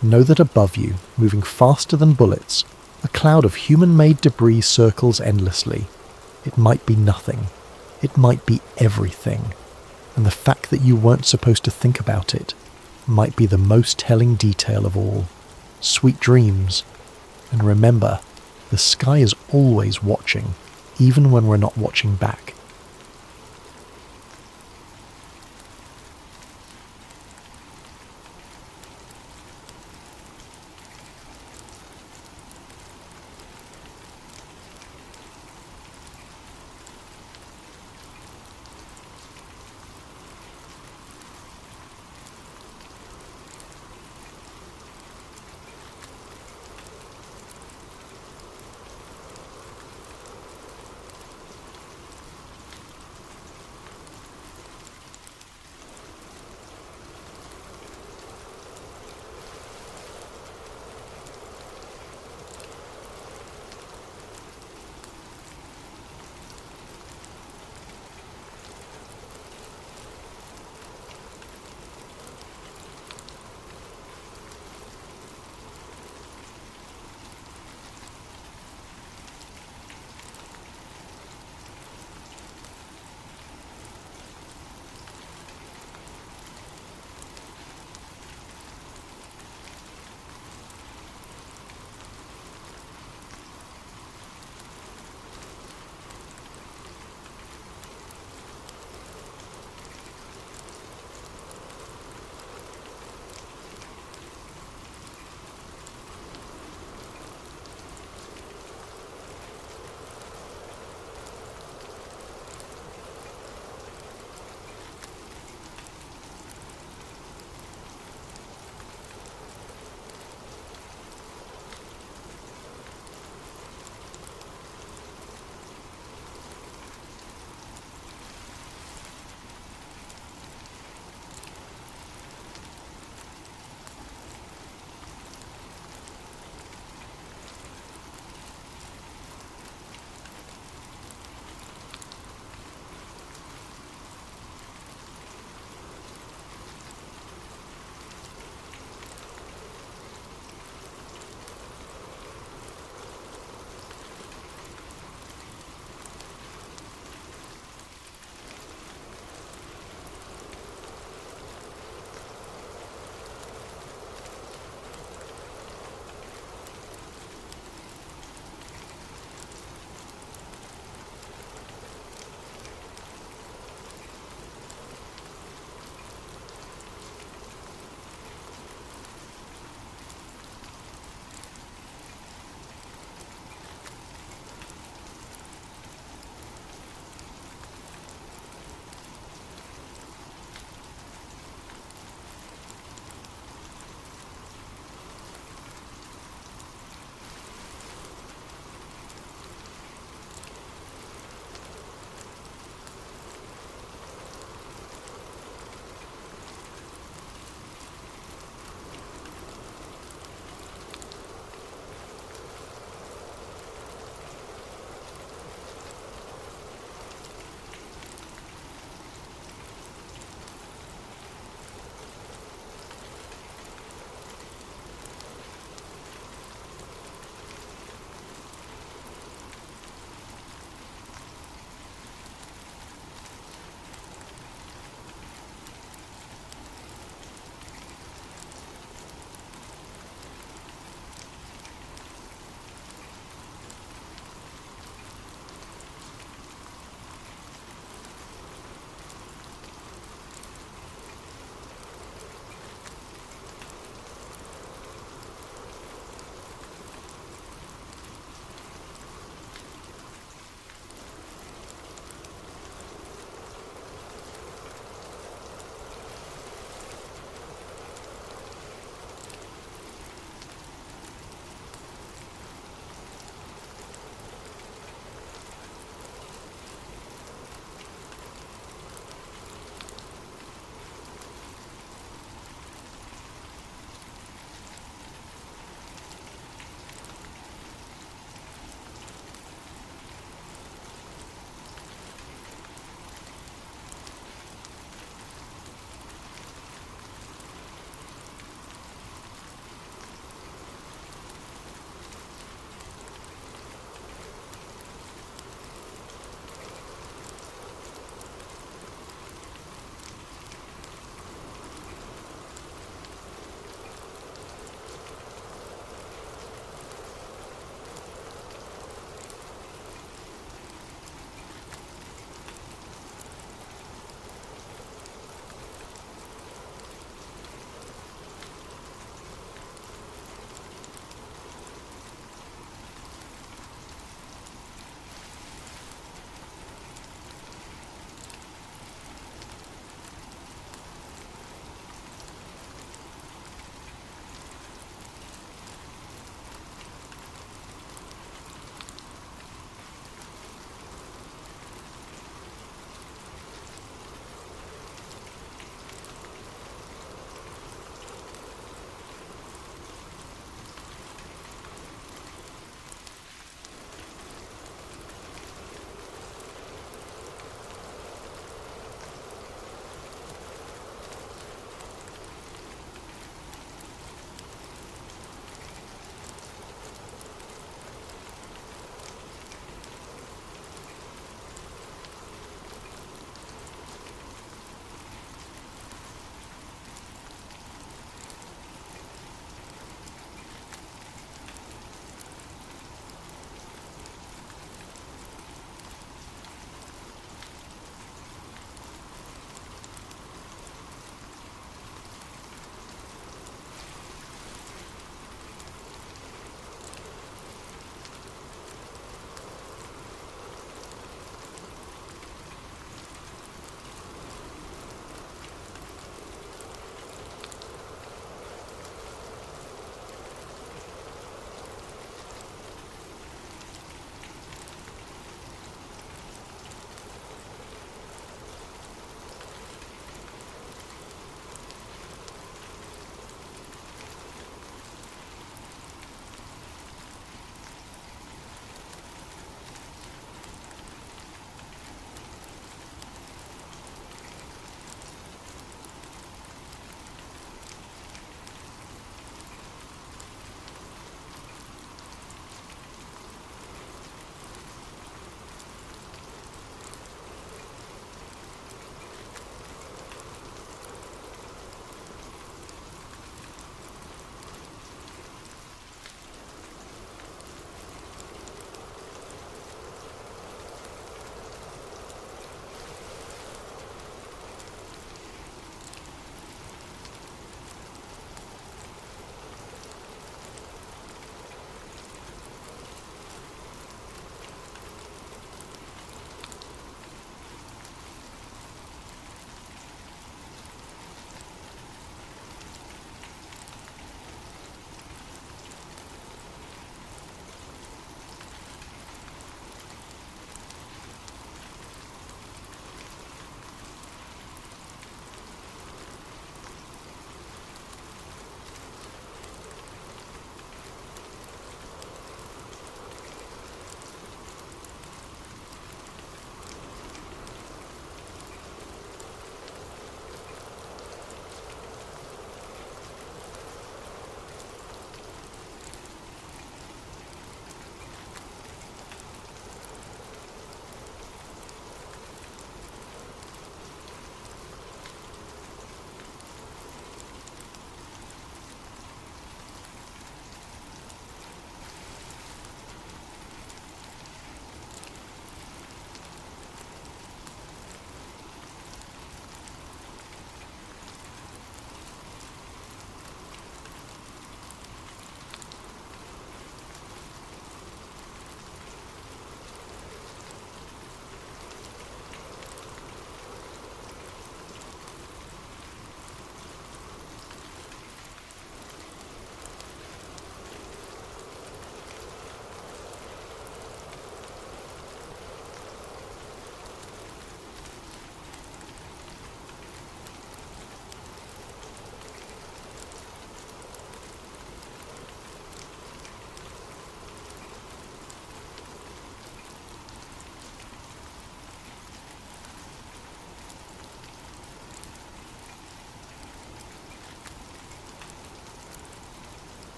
know that above you, moving faster than bullets, a cloud of human-made debris circles endlessly. It might be nothing. It might be everything. And the fact that you weren't supposed to think about it might be the most telling detail of all. Sweet dreams. And remember, the sky is always watching, even when we're not watching back.